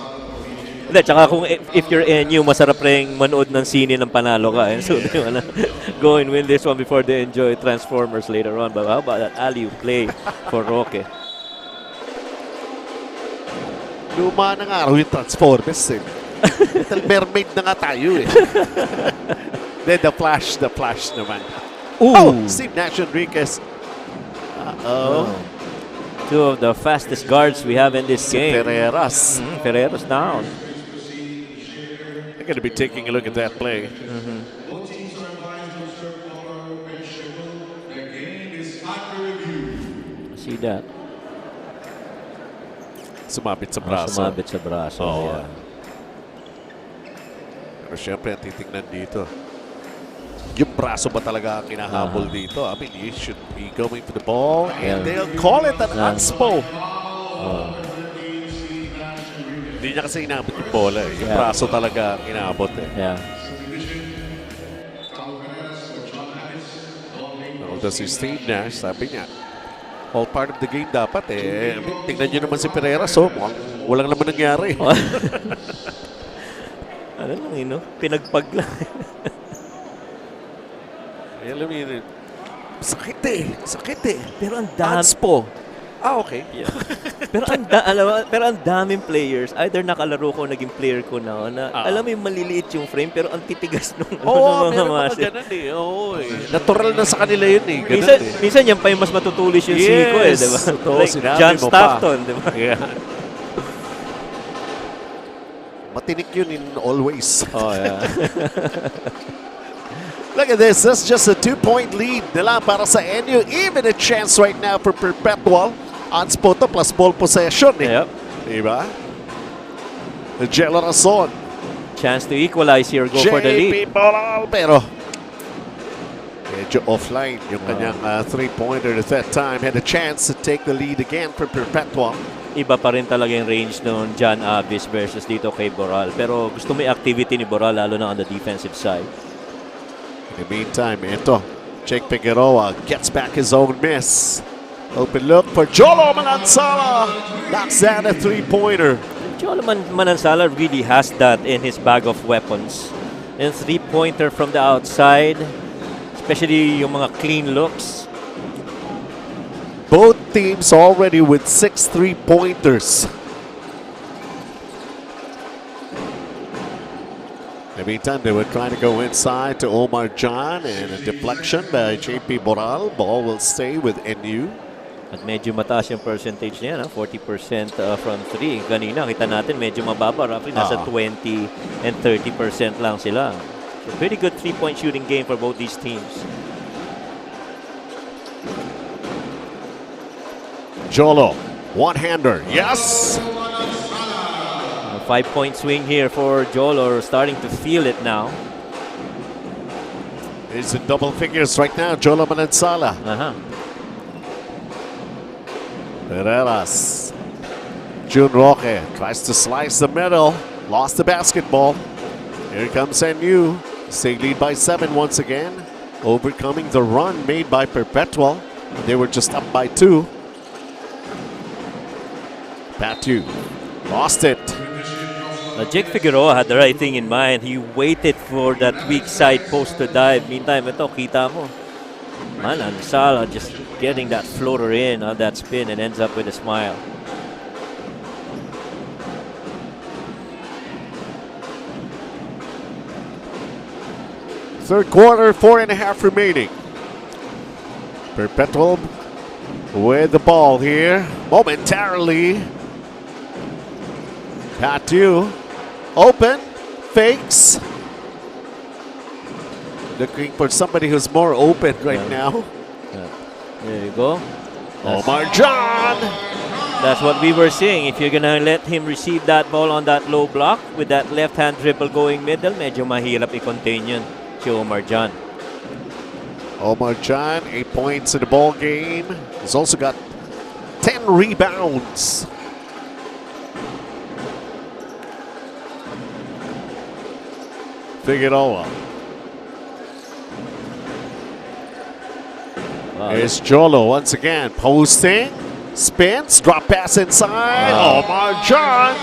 Hindi, tsaka kung if you're NU, masarap rin manood ng sine ng panalo ka. So, they wanna go and win this one before they enjoy Transformers later on. But how about that alley play for Roque? Luma na nga yung Transformers Little Mermaid na nga tayo Then the flash naman. Steve Nash Enriquez. Two of the fastest guards we have in this game. Ferreras. Ferreras down. They're going to be taking a look at that play. See that. Sumabit sa braso. Sumabit sa braso. Yeah. Pero syempre, ang titignan dito. Yung braso ba talaga ang kinahabol dito? I mean, you should be going for the ball and they'll call it an unspo. Hindi niya kasi inabot yung bola Yung braso talaga ang inabot Yeah. Ito si Steve Nash, sabi niya, all part of the game dapat eh. I mean, tingnan nyo naman si Pereira, so mukhang walang naman nangyari. Ano lang yun, no? Pinagpag lang. Alam mo yun, sakit eh. Sakit eh. Pero ang dami. Po. Okay. Yeah. pero ang daming players, either nakalaro ko, naging player ko na, alam mo yung maliliit yung frame, pero ang titigas nung Oo, ng meron mga muscle. ganun eh. Oo eh. Natural na sa kanila yun eh. Ganun eh. Minsan yan pa yung mas matutulis yung siko eh, di ba? Totoo, Like sinabi John mo Stockton, di ba? Yeah. Matinik yun in always. Oh, yeah. Look at this. That's just a 2-point lead nila para sa NU. Even a chance right now for Perpetual. Anspoto plus ball possession eh. Yep. Diba? Jello Rason. Chance to equalize here, go for the lead. Boral, pero medyo offline yung kanyang three-pointer at that time. Had a chance to take the lead again for Perpetual. Iba pa rin talaga yung range noon John Avis versus dito kay Boral. Pero gusto mo yung activity ni Boral lalo na on the defensive side. In the meantime, ito, Jake Figueroa gets back his own miss. Open look for Jolo Manansala. Knocks down a three-pointer. Jolo Manansala really has that in his bag of weapons. And three-pointer from the outside, especially yung mga clean looks. Both teams already with 6 3-pointers. In the meantime, they were trying to go inside to Omar John, and a deflection by JP Boral. Ball will stay with NU. At medyo mataas yung percentage niya, 40% from 3. Kanina, kita natin medyo mababa. Roughly nasa 20 and 30% lang sila. So pretty good three-point shooting game for both these teams. Jolo, one-hander, yes! A 5-point swing here for Jolo, starting to feel it now. He's in double figures right now, Jolo Manansala. Pereras. June Roque tries to slice the middle. Lost the basketball. Here comes NU. They lead by 7 once again. Overcoming the run made by Perpetual. They were just up by 2. Patu lost it. Jake Figueroa had the right thing in mind. He waited for that weak side post to dive. Meantime, ito, kita mo. Manansala just getting that floater in on that spin and ends up with a smile. Third quarter, 4.5 remaining. Perpetual with the ball here momentarily. Patu open, fakes. Looking for somebody who's more open right now. There you go. Omar John. That's what we were saying. If you're gonna let him receive that ball on that low block with that left-hand dribble going middle, medyo mahirap i-contain yun si Omar John. Omar John, 8 points in the ball game. He's also got 10 rebounds. Figueroa. Wow. Here's Jolo once again, posting, spins, drop pass inside. Wow. Omar John.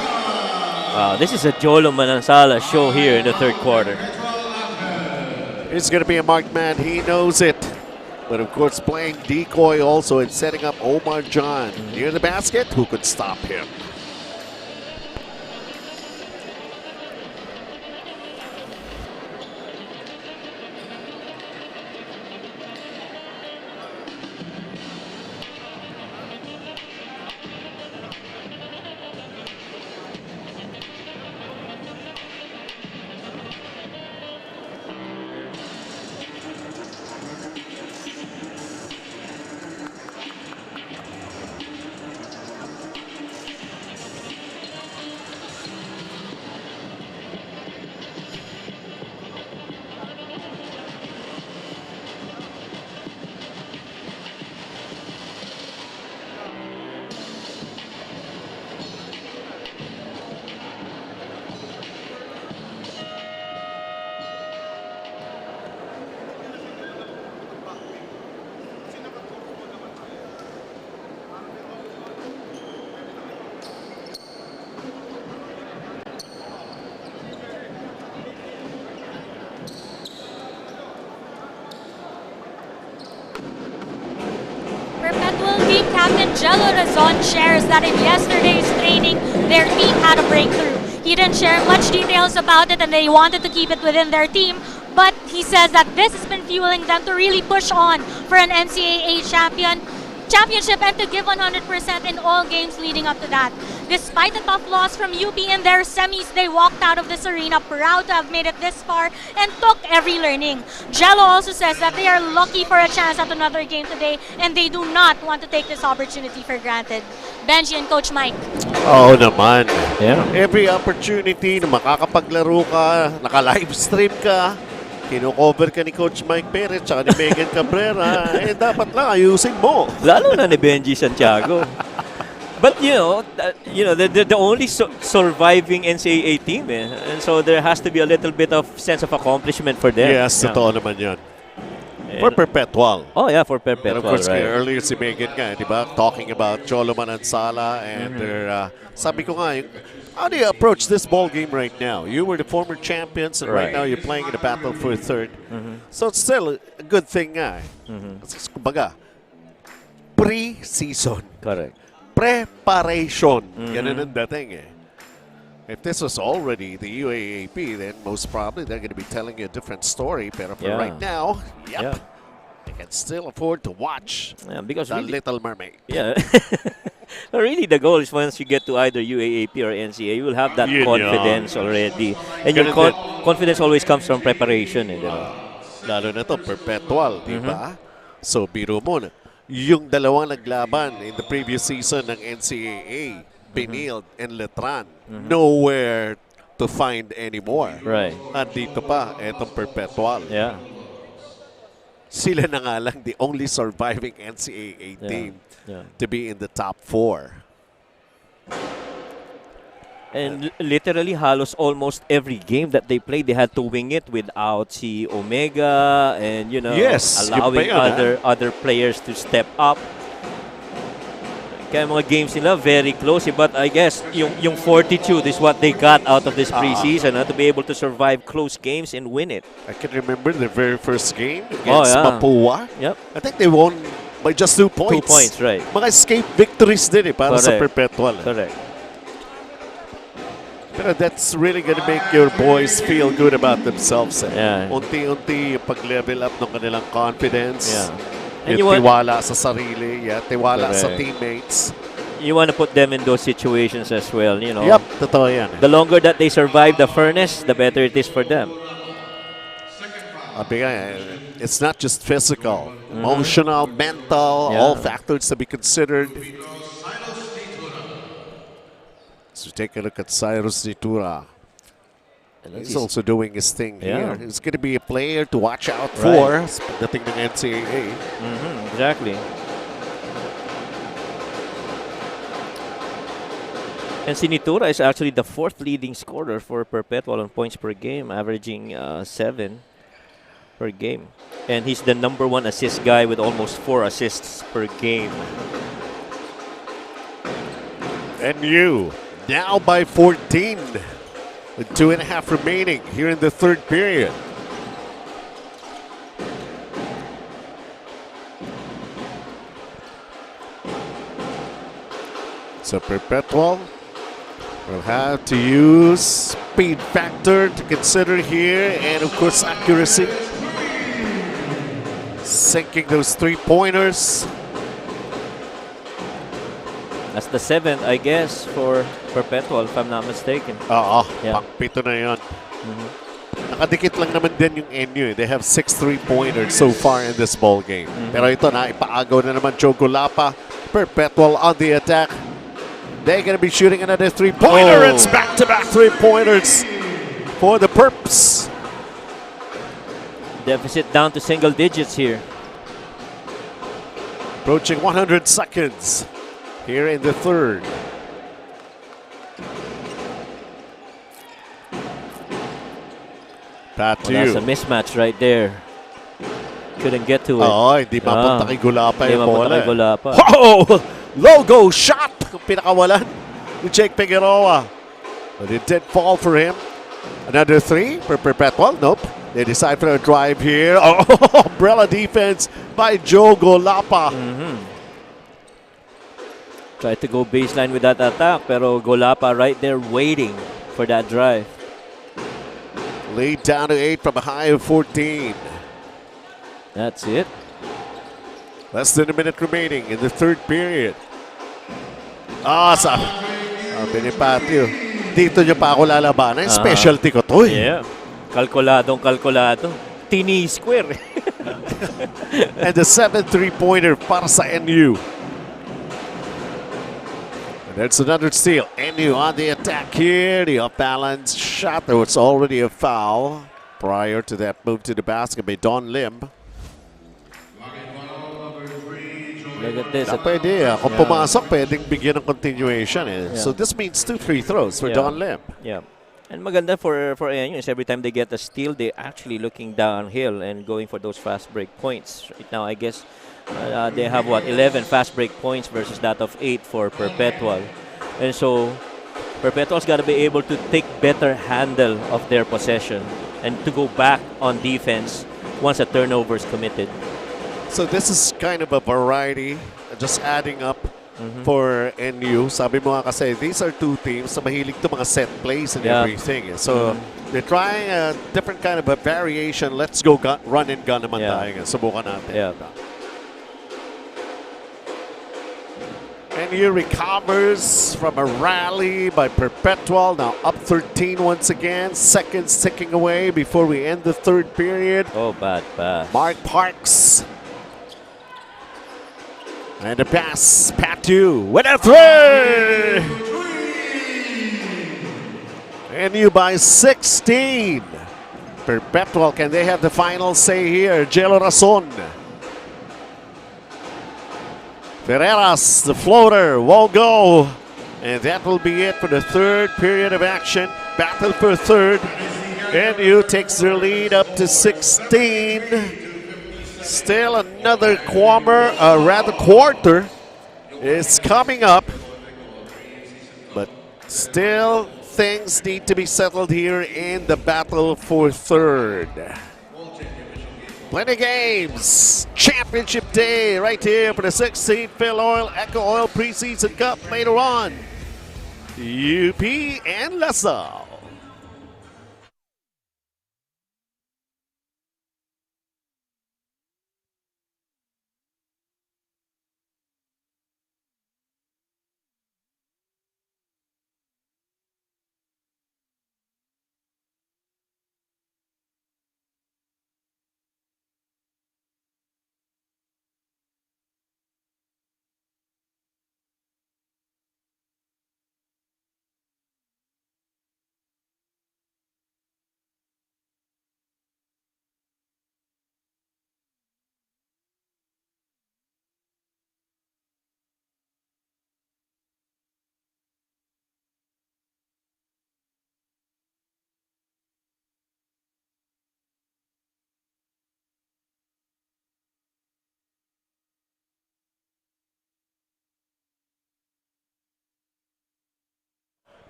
Wow, this is a Jolo Manansala show here in the third quarter. He's going to be a marked man. He knows it. But of course, playing decoy also and setting up Omar John near the basket. Who could stop him? Perpetual team captain Jello Razon shares that in yesterday's training, their team had a breakthrough. He didn't share much details about it and they wanted to keep it within their team, but he says that this has been fueling them to really push on for an NCAA championship and to give 100% in all games leading up to that. Despite a tough loss from UP in their semis, they walked out of this arena proud to have made it this far and took every learning. Jello also says that they are lucky for a chance at another game today and they do not want to take this opportunity for granted. Benji and Coach Mike. Oo naman. Yeah. Every opportunity na makakapaglaro ka, naka-livestream ka, kino-cover ka ni Coach Mike Perez tsaka ni Megan Cabrera, dapat lang ayusin mo. Lalo na ni Benji Santiago. But the only surviving NCAA team, and so there has to be a little bit of sense of accomplishment for them. Yes, totoo naman yun. For Perpetual. Oh yeah, for And Perpetual, of course, right. earlier si Megan nga, di ba? Talking about Cholo Manansala and their, sabi ko nga, how do you approach this ball game right now? You were the former champions and right Right. now you're playing in a battle for third. So it's still a good thing nga. Kasi kumbaga, pre-season. Correct. Preparation. Ganun ang dating eh. If this was already the UAAP, then most probably they're going to be telling you a different story. Pero for Yeah. right now, Yeah. they can still afford to watch Yeah, because The really, Little Mermaid. yeah. No, really, the goal is once you get to either UAAP or NCAA, you will have that Yun confidence already. And your Ganun confidence always comes from preparation. Eh, diba? Lalo na to, Perpetual, di ba? So, biro mo na. Yung dalawang naglaban in the previous season ng NCAA, Benilde and Letran, nowhere to find anymore. Right. At dito pa, etong Perpetual. Yeah. Sila na nga lang the only surviving NCAA Yeah. team Yeah. to be in the top 4. And literally, halos almost every game that they played, they had to wing it without si Omega and, Yes, yun allowing pa yun, other players to step up. Kaya mga games nila, very close. But I guess, yung fortitude is what they got out of this preseason, to be able to survive close games and win it. I can remember the very first game against yeah. Mapua. Yep. I think they won by just 2 points. 2 points, right. Mga escape victories din para sa Correct. Perpetual. Correct. Pero that's really gonna make your boys feel good about themselves. Yeah. Unti-unti yung pag-level up ng kanilang confidence. Yeah. And Yung you want- tiwala sa sarili, tiwala sa Correct. teammates. You want to put them in those situations as well, Yep, totoo yan. The longer that they survive the furnace, the better it is for them. Sabi nga, it's not just physical, emotional, mental, Yeah. all factors to be considered. So take a look at Cyrus Nitura. He's also doing his thing Yeah. here. He's going to be a player to watch out for pagdating ng NCAA. Exactly. And Sinitura is actually the 4th leading scorer for Perpetual on points per game, averaging 7 per game. And he's the #1 assist guy with almost 4 assists per game. And you, now by 14, with 2.5 remaining here in the third period. So Perpetual will have to use speed factor to consider here, and of course accuracy. Sinking those 3-pointers. That's the 7th, I guess, for Perpetual, if I'm not mistaken. Oo, Yeah. pang-pito na yun. Nakadikit lang naman din yung NU. They have 6 3-pointers so far in this ball game. Pero ito na, ipaagaw na naman Chocolapa. Perpetual on the attack. They're going to be shooting another 3-pointer. Oh. It's back-to-back 3-pointers for the Perps. Deficit down to single digits here. Approaching 100 seconds here in the third. Pat to Well, that's you. a mismatch right there. Couldn't get to it. Oo, hindi mapunta kay Gulapa Hindi yung mapunta bola. kay Gulapa. Oh! Logo shot! Kung pinakawalan ni Jake Figueroa. But it did fall for him. Another 3 for Perpetual. Nope. They decide for a drive here. Oh, umbrella defense by Joe Golapa. Tried to go baseline with that attack, pero Golapa right there waiting for that drive. Lead down to 8 from a high of 14. That's it. Less than a minute remaining in the third period. Sabi ni Patio, dito niyo pa ako lalabanan. Specialty ko to eh. Yeah. Kalkulado. Tini square. And the 7 3-pointer para sa NU. And that's another steal. NU on the attack here. The off-balance shot. There was already a foul prior to that move to the basket by Don Lim. Look at this. Pwede. Kung pumasok, pwedeng bigyan ng continuation. Eh. Yeah. So this means 2 free throws for Yeah. Don Lim. Yeah. And maganda for ANU is every time they get a steal, they actually looking downhill and going for those fast break points. Right now, I guess they have 11 fast break points versus that of 8 for Perpetual. And so Perpetual's got to be able to take better handle of their possession and to go back on defense once a turnover is committed. So this is kind of a variety, just adding up for NU. Sabi mo nga kasi, these are two teams na mahilig to mga set plays and everything. So they're trying a different kind of a variation. Let's go run and gun naman tayo. Subukan natin. Yeah. NU recovers from a rally by Perpetual. Now up 13 once again. Seconds ticking away before we end the third period. Oh, bad pass. Mark Parks. And a pass, Patu with a three! NU by 16. Perpetual, can they have the final say here? Jelo Rason. Ferreras, the floater, won't go. And that will be it for the third period of action. Battle for third. NU takes their lead up to 16. Still another quarter is coming up. But still things need to be settled here in the battle for third. Plenty games. Championship day right here for the 16th Filoil EcoOil Preseason Cup later on. UP and LaSalle.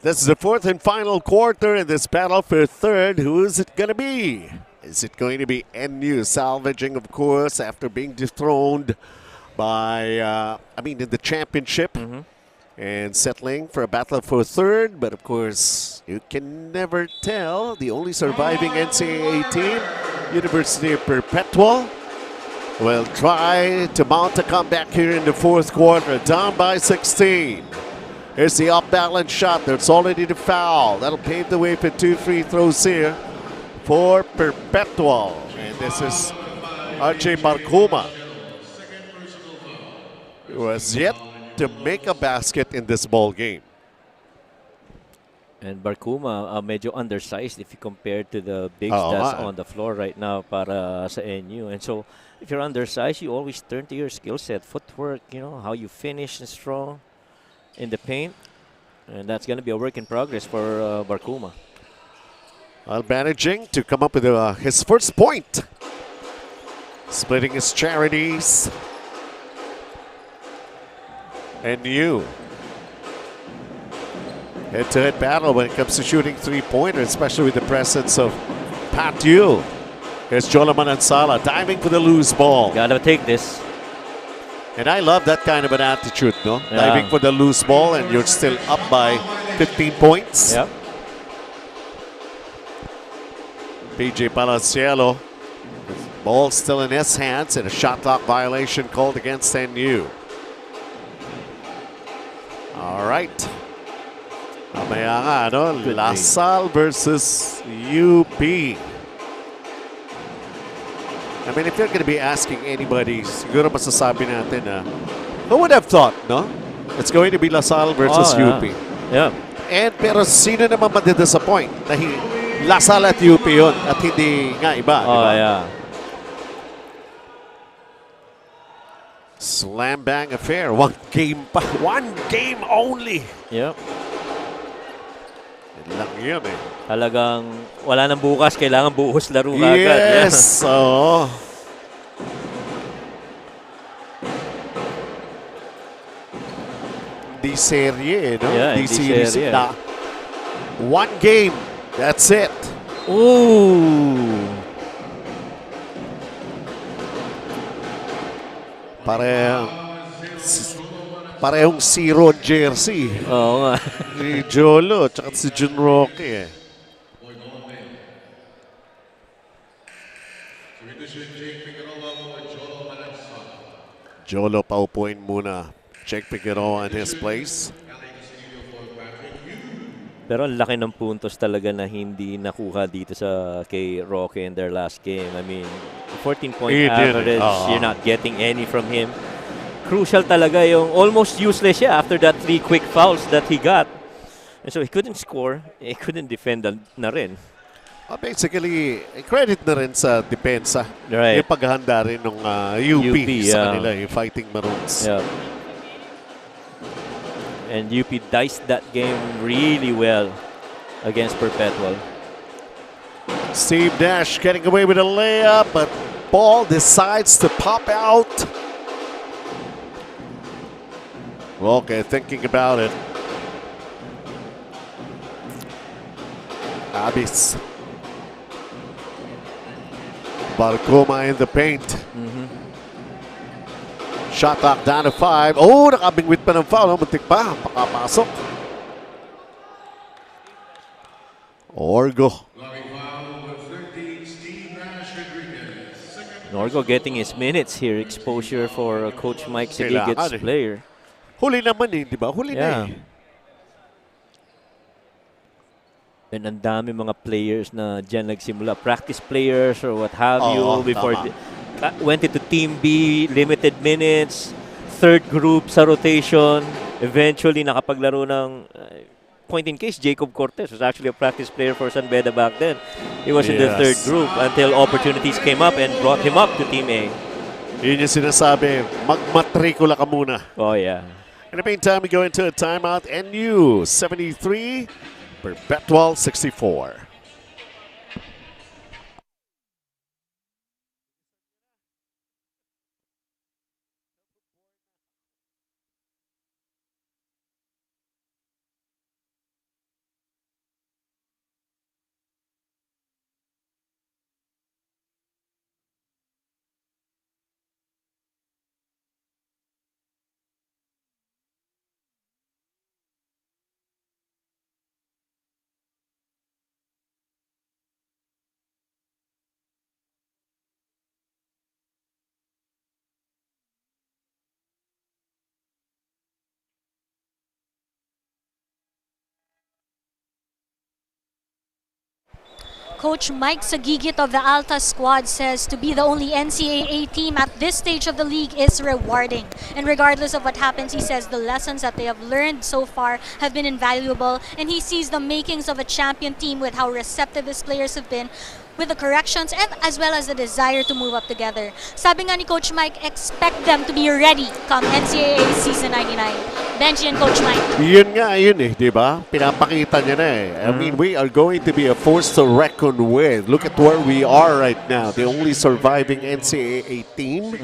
This is the fourth and final quarter in this battle for third. Who is it going to be? Is it going to be NU salvaging, of course, after being dethroned by, in the championship and settling for a battle for third? But, of course, you can never tell. The only surviving NCAA team, University of Perpetual, will try to mount a comeback here in the fourth quarter, down by 16. Here's the off-balance shot. There's already the foul. That'll pave the way for 2 free throws here for Perpetual. And this is RJ Barcuma, who has yet to make a basket in this ball game. And Barcuma, medyo undersized if you compare to the bigs that's on the floor right now para sa NU. And so, if you're undersized, you always turn to your skill set, footwork, how you finish and strong in the paint, and that's going to be a work in progress for Barcuma. While managing to come up with his first point. Splitting his charities. NU. Head-to-head battle when it comes to shooting three-pointers, especially with the presence of Patu. Here's Jolaman Ansala diving for the loose ball. Gotta take this. And I love that kind of an attitude, no? Yeah. Diving for the loose ball and you're still up by 15 points. Yep. PJ Palacielo, ball still in his hands and a shot clock violation called against NU. All right. Mamaya nga, no? Good La Salle versus UP. I mean, if you're going to be asking anybody, siguro masasabi natin na, who would have thought, no? It's going to be La Salle versus UP. Yeah. And pero sino naman madidisappoint na La Salle at UP yun at hindi nga iba, di Oh, ba? yeah. Slam bang affair. One game pa. One game only. Yep. Yan lang yun eh. Talagang wala nang bukas, kailangan buhos laro agad. Yes. Oo. Di serye, no? Yeah, Di di series serye. na. One game. That's it. Ooh. Parehong zero jersey Oo nga. ni Jolo at si Jun Roque eh. Jolo paupuin muna. Jake Figueroa in his place. Pero ang laki ng puntos talaga na hindi nakuha dito sa kay Roque in their last game. I mean, 14-point He did it. average, you're not getting any from him. Crucial talaga yung almost useless siya after that 3 quick fouls that he got. And so he couldn't score, he couldn't defend na rin. Basically, credit na rin sa depensa. Right. Yung paghahanda rin ng UP, UP, sa kanila, yung Fighting Maroons. Yeah. And UP diced that game really well against Perpetual. Steve Nash getting away with a layup, but ball decides to pop out. Okay, thinking about it. Abis. Barcoma in the paint. Shot clock down to 5. Oh, nakabingwit pa ng foul. Muntik pa. Pakapasok. Orgo. Norgo getting his minutes here. Exposure for Coach Mike Sigigit's Kailangan eh. player. Huli naman eh, di ba? Huli na eh. And ang dami mga players na dyan nagsimula. Practice players or what have Oo, you. Before tama. went into Team B, limited minutes. Third group sa rotation. Eventually nakapaglaro ng point in case, Jacob Cortez was actually a practice player for San Beda back then. He was in the Yes. third group until opportunities came up and brought him up to Team A. Yun yung sinasabi, magmatrikula ka muna. Oh yeah. In the meantime, we go into a timeout. NU 73, Perpetual 64. Coach Mike Sagigit of the Alta squad says to be the only NCAA team at this stage of the league is rewarding. And regardless of what happens, he says the lessons that they have learned so far have been invaluable. And he sees the makings of a champion team with how receptive his players have been with the corrections and as well as the desire to move up together. Sabi nga ni Coach Mike, expect them to be ready come NCAA Season 99. Benji and Coach Mike. Yun nga, yun eh, di ba? Pinapakita niya na eh. I mean, we are going to be a force to reckon with. Look at where we are right now. The only surviving NCAA team.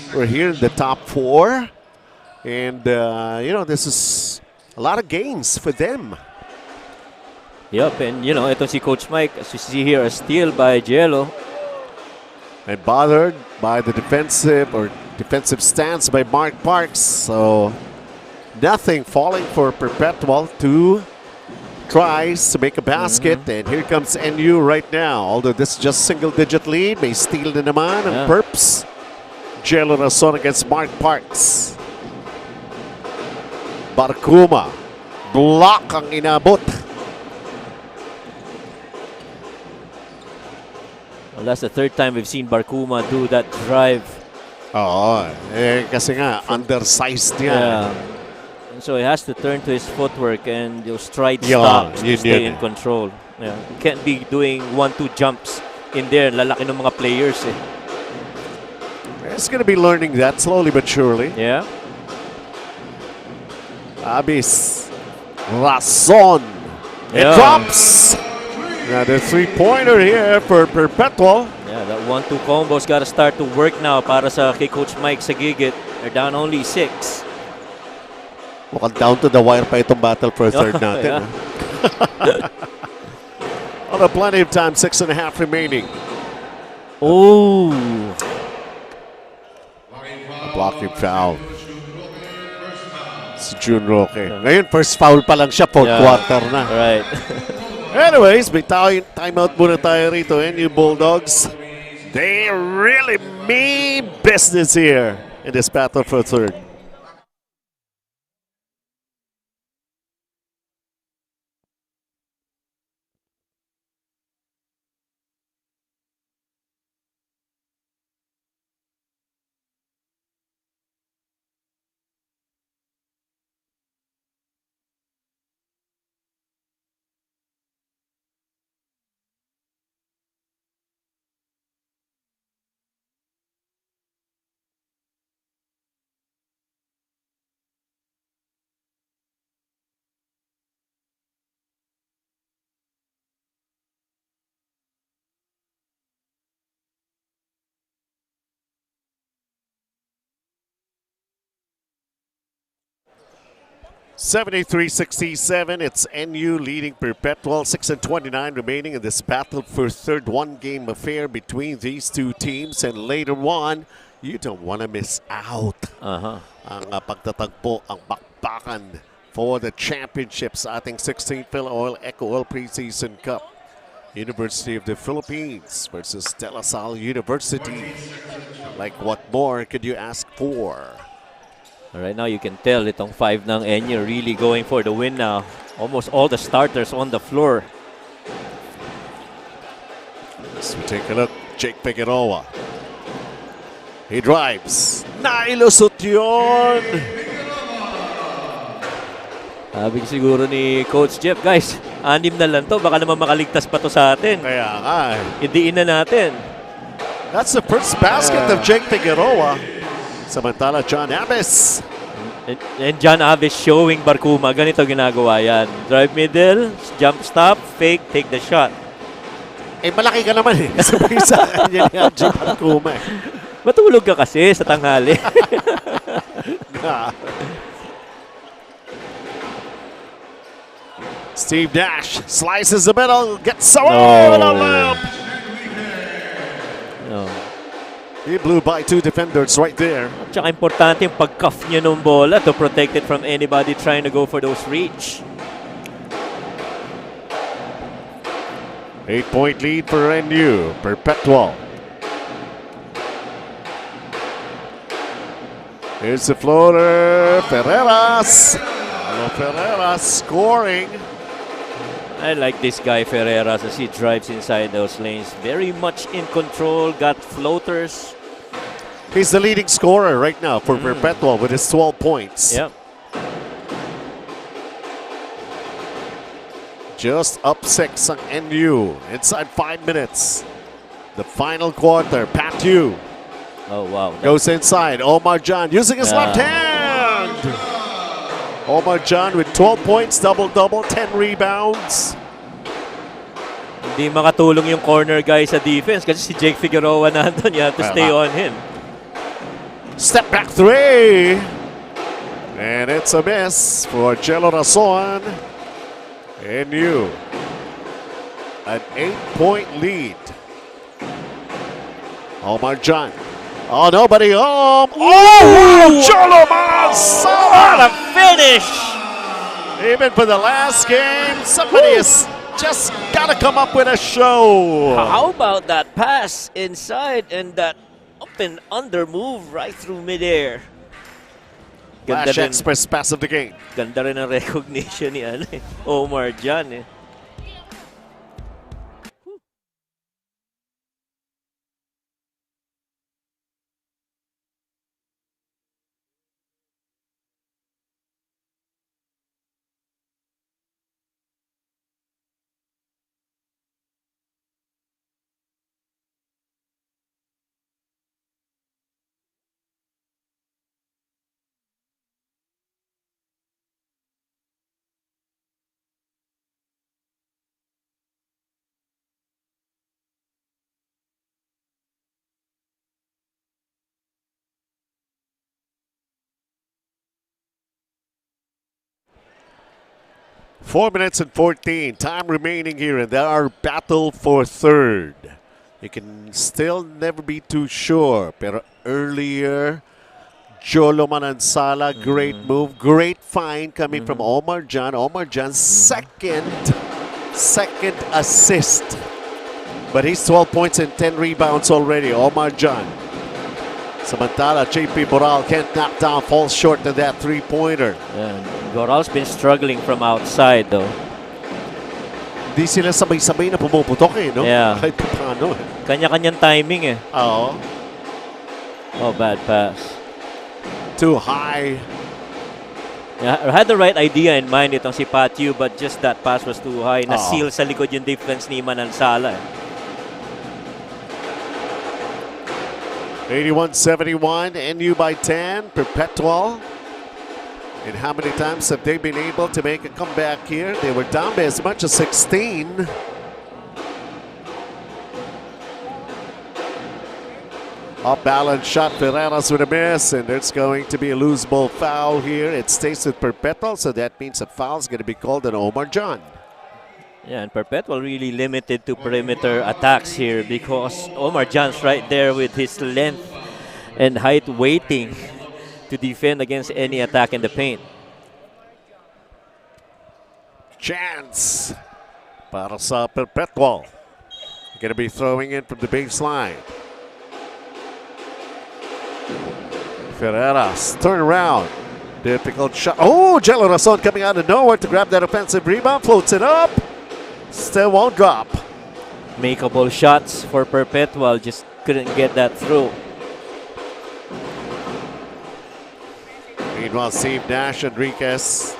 We're here in the top 4. And, you know, this is a lot of gains for them. Yup, and you know, ito si Coach Mike, as you see here, a steal by Jello. And bothered by the defensive or Defensive stance by Mark Parks. So nothing falling for Perpetual. 2 tries to make a basket. And here comes NU right now. Although this is just single-digit lead. May steal na naman ang Perps. Jello Rason against Mark Parks. Barkuma. Block ang inabot. Well, that's the third time we've seen Barkuma do that drive. Oo, kasi nga, undersized yan. Yeah. And so he has to turn to his footwork and those stride stops to stay in control. Yeah. He can't be doing 1-2 jumps in there. Lalaki ng mga players eh. He's going to be learning that slowly but surely. Yeah. Abis. Rason. It Yeah. drops. Another three-pointer here for Perpetual. Yeah, that 1-2 combo's got to start to work now para sa kay Coach Mike sa Gigit. They're down only 6. Mukhang down to the wire pa itong battle for third natin. Although plenty of time, 6.5 remaining. Oh. A blocking foul. Si June Roque. Ngayon, first foul pa lang siya, fourth quarter na. Right. Anyways, may timeout muna tayo rito. NU Bulldogs, they really mean business here in this battle for third. (73-67). It's NU leading Perpetual. 6:29 remaining in this battle for third, one-game affair between these two teams. And later on, you don't want to miss out. Ang pagtatagpo, ang bakbakan for the championship sa ating 16th Filoil EcoOil Preseason Cup. University of the Philippines versus De La Salle University. Like, what more could you ask for? Right now, you can tell itong 5 ng NU really going for the win now. Almost all the starters on the floor. So we take a look. Jake Figueroa. He drives. Nailusot yun! Sabi siguro ni Coach Jeff, guys, 6 na lang to. Baka naman makaligtas pa to sa atin. Kaya nga. Idiin na natin. That's the first basket of Jake Figueroa. Samantala, John Abbas. And John Aves showing Barkuma. Ganito ginagawa yan. Drive middle, jump stop, fake, take the shot. Eh, malaki ka naman eh. Sabay sa kanya ni Jake Barkuma. Matulog ka kasi sa tanghali. Steve Nash slices the middle, gets away with a layup. No. He blew by 2 defenders right there. Tsaka importante yung pag-cuff niya ng bola to protect it from anybody trying to go for those reach. 8-point lead for NU. Perpetual. Here's the floater. Ferreras. Ferreras scoring. I like this guy Ferreras as he drives inside those lanes. Very much in control, got floaters. He's the leading scorer right now for Perpetual with his 12 points. Yep. Just up 6 ang NU inside 5 minutes. The final quarter. Patu Oh, wow. goes inside. Omar John using his left hand. Omar John with 12 points, double-double, 10 rebounds. Hindi makatulong yung corner guy sa defense kasi si Jake Figueroa nandun. You have to stay on him. Step back 3. And it's a miss for Jello Rason. NU an 8-point lead. Omar John Oh, nobody home. Oh, Cholo What a Manasala! finish! Even for the last game, somebody has just got to come up with a show. How about that pass inside and that up and under move right through midair? Flash Express pass of the game. Ganda rin ang recognition ni Omar dyan. 4 minutes and 14. Time remaining here, and there are battle for third. You can still never be too sure. Pero earlier, Jolo Manansala, great move, great find coming from Omar Jan. Omar Jan's second assist. But he's 12 points and 10 rebounds already, Omar Jan. Samantala, JP Boral can't knock down, falls short to that three-pointer. Yeah, Boral's been struggling from outside though. Di sila sabay-sabay na pumuputok no? Yeah. Kahit paano Kanya-kanyang timing Oo. Oh, bad pass. Too high. Yeah, had the right idea in mind itong si Patyu, but just that pass was too high. Na-seal sa likod yung defense ni Manansala. 81-71, NU by 10, Perpetual. And how many times have they been able to make a comeback here? They were down by as much as 16. Off-balance shot, Ferreras with a miss, and there's going to be a loose ball foul here. It stays with Perpetual, so that means a foul is going to be called on Omar Jan. Yeah, and Perpetual really limited to perimeter attacks here because Omar Jan's right there with his length and height waiting to defend against any attack in the paint. Chance para sa Perpetual. Going to be throwing in from the baseline. Ferreras, turn around. Difficult shot. Oh, Jello Rason coming out of nowhere to grab that offensive rebound. Floats it up. Still won't drop. Makeable shots for Perpetual, just couldn't get that through. Meanwhile, Steve Nash, Enriquez.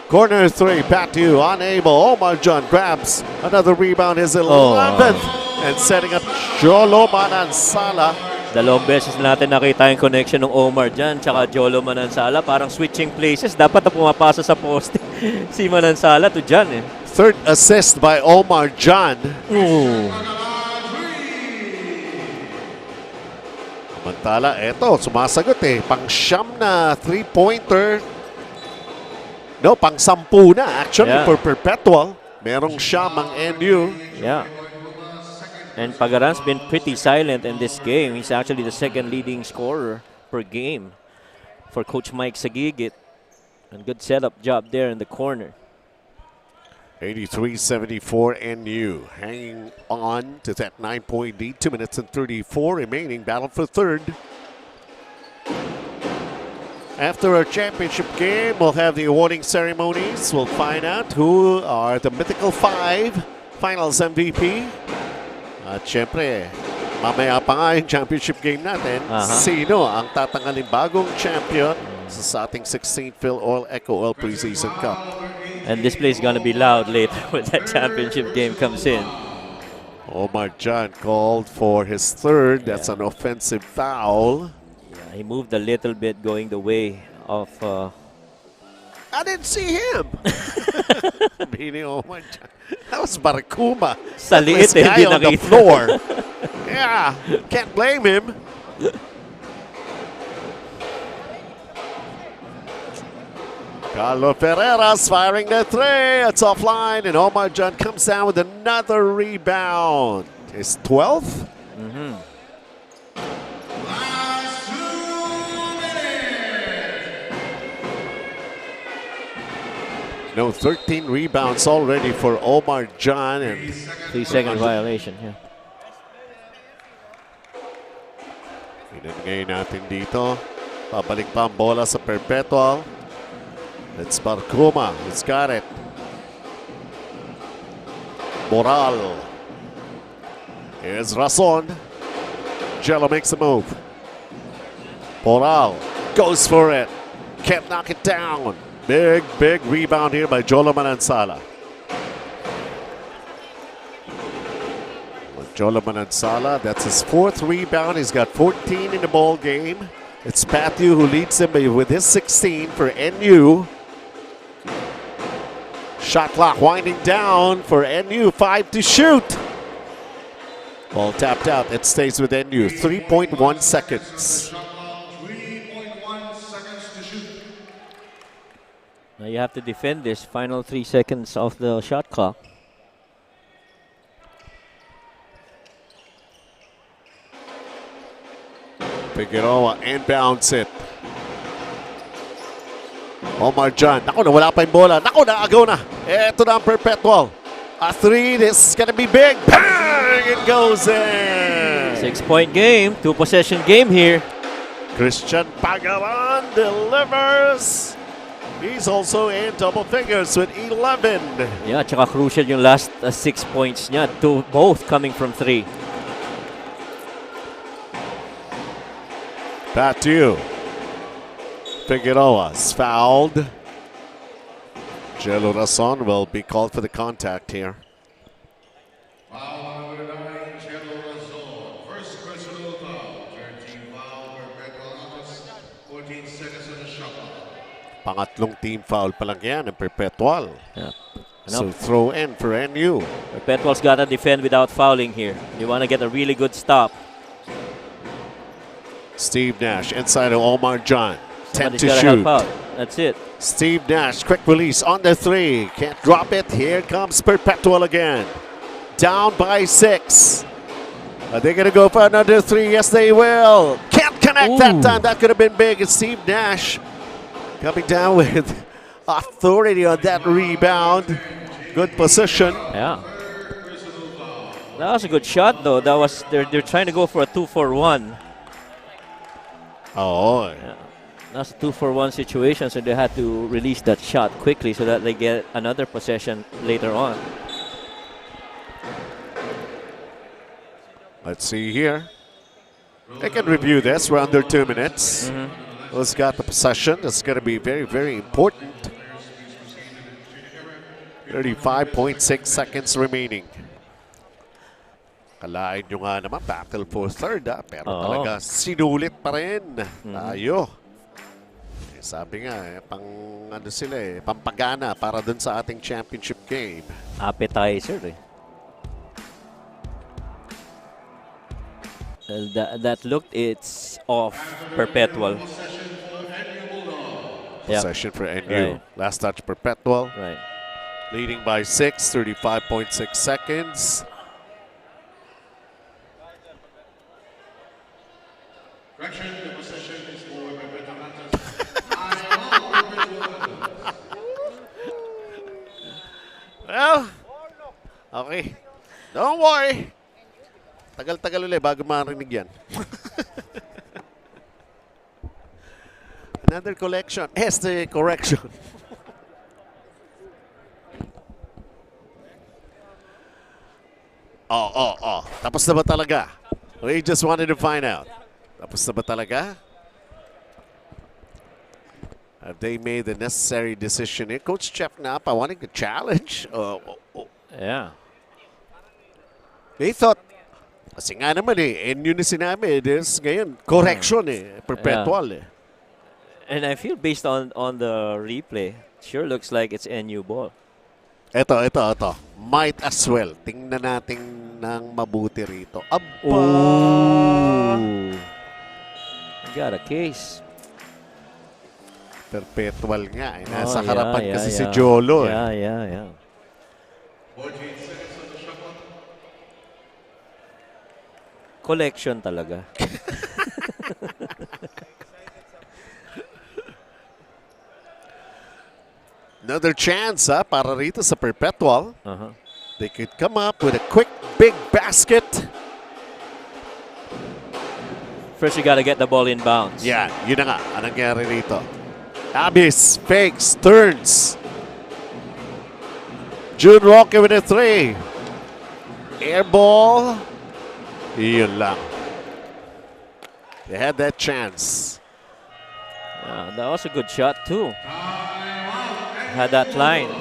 Corner three, Patu unable. Omar Jan grabs another rebound, his 11th. And setting up Jolo Manansala. Dalawang beses natin nakita yung connection ng Omar Jan tsaka Jolo Manansala. Parang switching places. Dapat na pumapasa sa poste si Manansala to Jan Third assist by Omar Jan. Samantala, eto, sumasagot Pang-siyam na three-pointer. No, pang-sampu na actually for Perpetual. Merong siyam ang NU. Yeah. And Pagaran's been pretty silent in this game. He's actually the second leading scorer per game for Coach Mike Sagigit. And good setup job there in the corner. 83-74 NU. Hanging on to that 9-point lead. 2 minutes and 34 remaining. Battle for third. After our championship game, we'll have the awarding ceremonies. We'll find out who are the Mythical Five Finals MVP. At syempre, mamaya pa nga yung championship game natin. Sino ang tatanggalin bagong champion sa ating 16th Filoil EcoOil Preseason Cup. And this place is going to be loud later when that championship game comes in. Omar Jan called for his third. That's an offensive foul. Yeah, he moved a little bit going the way of... I didn't see him. Omar Jan. That was Barakuma. Sa liit guy on the nakita. floor. Yeah, can't blame him. Carlo Ferreras firing the three. It's offline, and Omar Jan comes down with another rebound. His 12th? No, 13 rebounds already for Omar John. And 3-second violation. Yeah. pinanigay natin dito. Pabalik pa ang bola sa Perpetual. It's Barcuma. He's got it. Moral. Here's Rason. Jello makes a move. Moral goes for it. Can't knock it down. Big rebound here by Jolo Manansala. Jolo Manansala, that's his 4th rebound. He's got 14 in the ball game. It's Matthew who leads him with his 16 for NU. Shot clock winding down for NU. 5 to shoot. Ball tapped out. It stays with NU. 3.1 seconds. 3.1 seconds to shoot. Now you have to defend this final 3 seconds of the shot clock. Figueroa inbounds it. Omar John. Naku, nawala pa yung bola. Naku, naagaw na. Ito na ang Perpetual. A 3. This is gonna be big. Bang! It goes in. 6-point game. 2-possession game here. Christian Pagaran delivers. He's also in double figures with 11. Yeah, tsaka crucial yung last 6 points niya. Both coming from 3. Batu. Figueroa's fouled. Jello Rason will be called for the contact here. Foul number 9, Jello Razon. First personal foul. 13 foul, Perpetual Almas. 14 seconds on the shot clock. Pangatlong team foul pa lang yan ng Perpetual. Yeah. So throw in for NU. Perpetual's got to defend without fouling here. You want to get a really good stop. Steve Nash inside of Omar John. 10 Somebody's to gotta shoot. help out. That's it. Steve Nash, quick release on the 3. Can't drop it. Here comes Perpetual again. Down by 6. Are they going to go for another 3? Yes, they will. Can't connect that time. That could have been big. It's Steve Nash coming down with authority on that rebound. Good position. Yeah. That was a good shot, though. That was they're trying to go for a 2-for-1. Oh, Yeah. That's a 2-for-1 situation, so they had to release that shot quickly so that they get another possession later on. let's see here. They can review this. We're under 2 minutes. Who's got the possession? It's going to be very important. 35.6 seconds remaining. Kalain nyo nga naman, battle for third, pero talaga sinulit pa rin. Tayo. Sabi nga, pang ano sila pampagana para dun sa ating championship game. Appetizer, eh. That look, it's off Perpetual. Possession for NU. Right. Last touch Perpetual. Right. Leading by 6, 35.6 seconds. Correction, the possession is for Perpetual Almas. Well, okay. Don't worry. Tagal-tagal ulit bago marinig yan. Another collection. Este correction. Oh. Tapos na ba talaga? We just wanted to find out. Tapos na ba talaga? Have they made the necessary decision here? Coach Jeff Napa wanting to challenge. Yeah. They thought, kasi nga naman NU na sinabi, there's ngayon, correction Perpetual And I feel based on the replay, sure looks like it's NU ball. Ito. Might as well. Tingnan natin ng mabuti rito. Aba! Ooh. Got a case. Perpetual nga. Nasa harapan kasi si Jolo. Yeah. 14 seconds on the shot clock. Collection talaga. Another chance para rito sa Perpetual. Uh-huh. They could come up with a quick, big basket. First, you gotta get the ball in bounds. Yeah, yun na nga. Anong nangyari rito? Abis, fakes, turns. June Roque with a 3. Air ball. Yun lang. They had that chance. That was a good shot too. Had that line.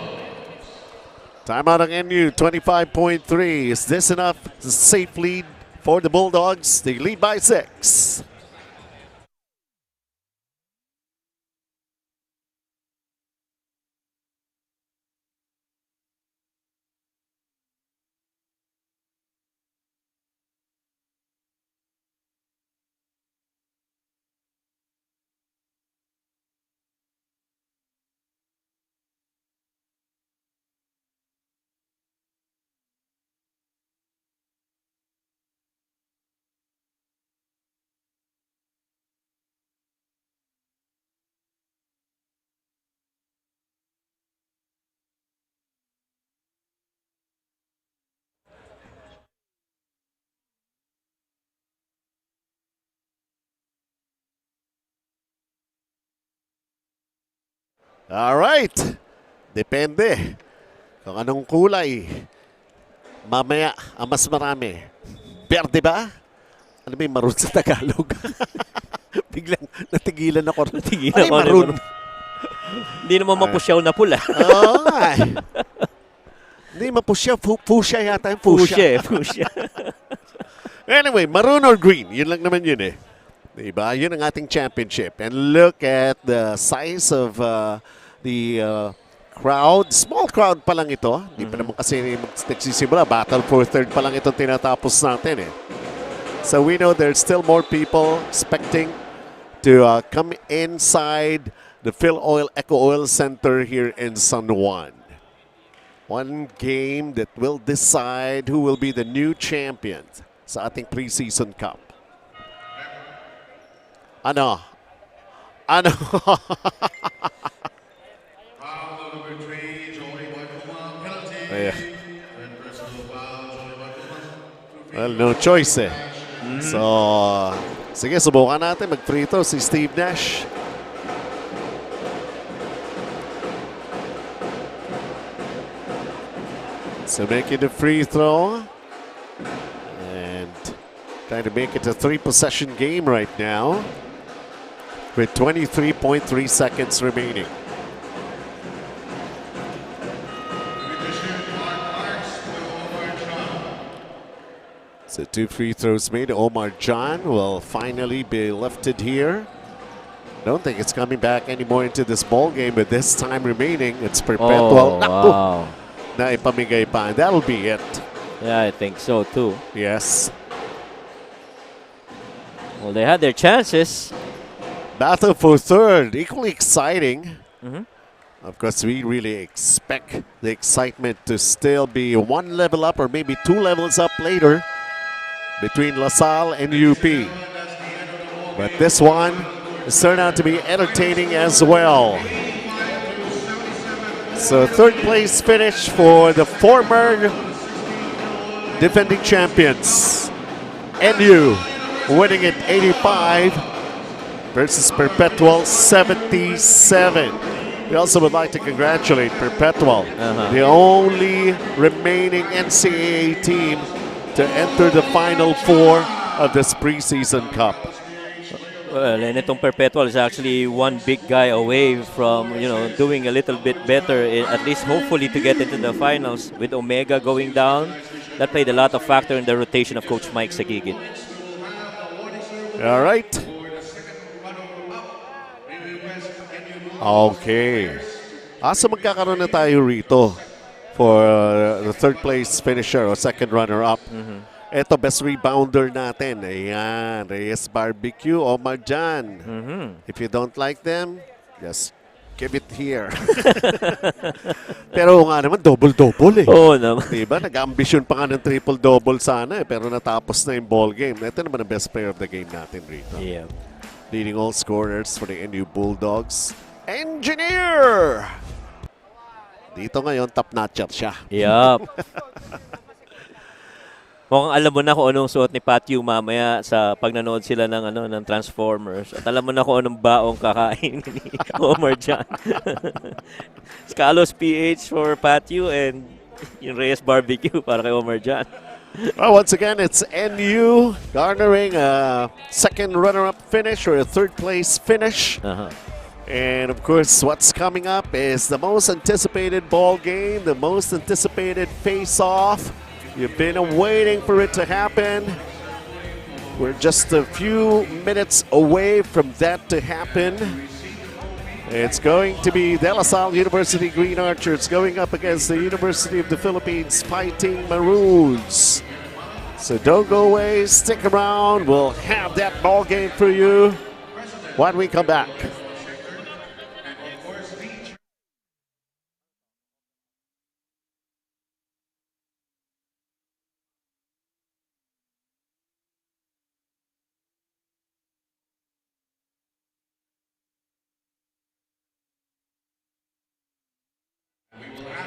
Timeout ng NU, 25.3. Is this enough? It's a safe lead for the Bulldogs. They lead by 6. All right. Depende kung anong kulay. Mamaya, ang mas marami. Berde ba? Ano ba yung maroon sa Tagalog? Biglang natigilan ako. Natigilan ano ako. yung maroon? Hindi naman mapusyaw na pula. Oo nga. Hindi mapusya. Fusya yata yung fusya. Fusya. Anyway, maroon or green. Yun lang naman yun eh. Diba? Yun ang ating championship. And look at the size of the crowd. Small crowd pa lang ito. Hindi pa naman kasi nagsisimula. Battle for third pa lang itong tinatapos natin eh. So we know there's still more people expecting to come inside the Filoil EcoOil Center here in San Juan. One game that will decide who will be the new champion sa ating preseason cup. Ano? Well, no choice eh. So, sige, subukan natin mag-free throw si Steve Nash. So making the free throw. And trying to make it a 3-possession game right now. With 23.3 seconds remaining. So 2 free throws made. Omar John will finally be lifted here. Don't think it's coming back anymore into this ball game, but this time remaining, it's Perpetual. Oh, wow. Naipamigay pa, and that'll be it. Yeah, I think so too. Yes. Well, they had their chances. Battle for third, equally exciting. Mhm. Of course, we really expect the excitement to still be one level up or maybe 2 levels up later between LaSalle and UP. But this one has turned out to be entertaining as well. So third place finish for the former defending champions. NU winning it 85 versus Perpetual 77. We also would like to congratulate Perpetual, the only remaining NCAA team to enter the Final Four of this preseason cup. Well, and itong Perpetual is actually one big guy away from, doing a little bit better, at least hopefully to get into the finals. With Omega going down, that played a lot of factor in the rotation of Coach Mike Sagigit. All right. Okay. So magkakaroon na tayo rito for the third place finisher or second runner-up. Ito, best rebounder natin. Ayan, Reyes Barbecue, Omar Jan. If you don't like them, just give it here. Pero nga naman, double-double eh. Oo naman. Diba? Nag-ambisyon pa nga ng triple-double sana eh, pero natapos na yung ball game. Ito naman ang best player of the game natin rito. Yeah. Leading all scorers for the NU Bulldogs. Engineer! Dito ngayon, top-notcher siya. Yup. Mukhang alam mo na kung anong suot ni Patyu mamaya sa pag nanood sila ng Transformers. At alam mo na kung anong baong kakain ni Omar John. Scalos PH for Patyu and yung Reyes Barbecue para kay Omar John. Well, once again, it's NU garnering a second runner-up finish or a third-place finish. And of course, what's coming up is the most anticipated ball game, the most anticipated face-off. You've been waiting for it to happen. We're just a few minutes away from that to happen. It's going to be De La Salle University Green Archers going up against the University of the Philippines Fighting Maroons. So don't go away, stick around. We'll have that ball game for you when we come back.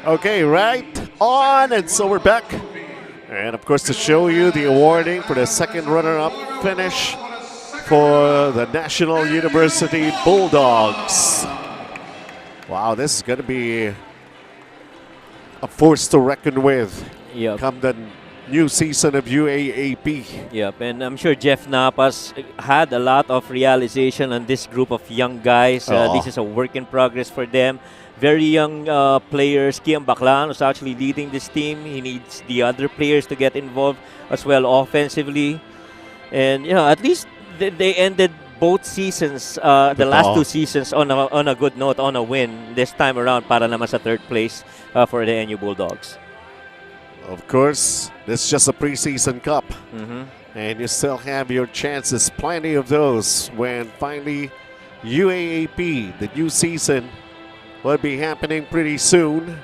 Okay, right on, and so we're back. And of course, to show you the awarding for the second runner-up finish for the National University Bulldogs. Wow, this is going to be a force to reckon with come the new season of UAAP. Yep, and I'm sure Jeff Napas had a lot of realization on this group of young guys. This is a work in progress for them. Very young players. Kian Baclan is actually leading this team. He needs the other players to get involved as well offensively. And at least they ended both seasons, the last two seasons, on a good note, on a win. This time around, para naman sa third place for the NU Bulldogs. Of course, this is just a preseason cup. And you still have your chances, plenty of those, when finally UAAP, the new season, will be happening pretty soon.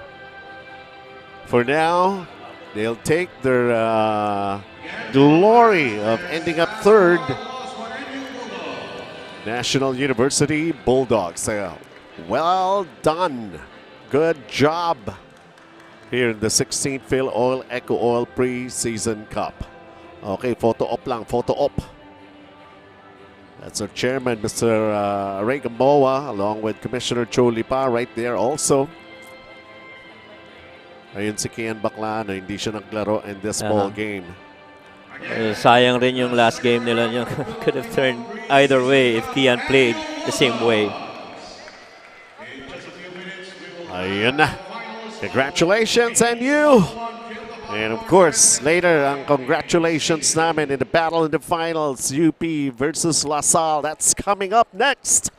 For now, they'll take their glory of ending up third. National University Bulldogs. Well done. Good job here in the 16th Filoil EcoOil Preseason Cup. Okay, photo op lang, photo op. That's our chairman, Mr. Ray Gamboa, along with Commissioner Cho Lipa right there also. Ayun si Kian Baclan na hindi siya naglaro in this ball game. Sayang rin yung last game nila. Could have turned either way if Kian played the same way. Ayun na. Congratulations, and you! And of course, later, ang congratulations namin in the battle in the finals, UP versus La Salle. That's coming up next.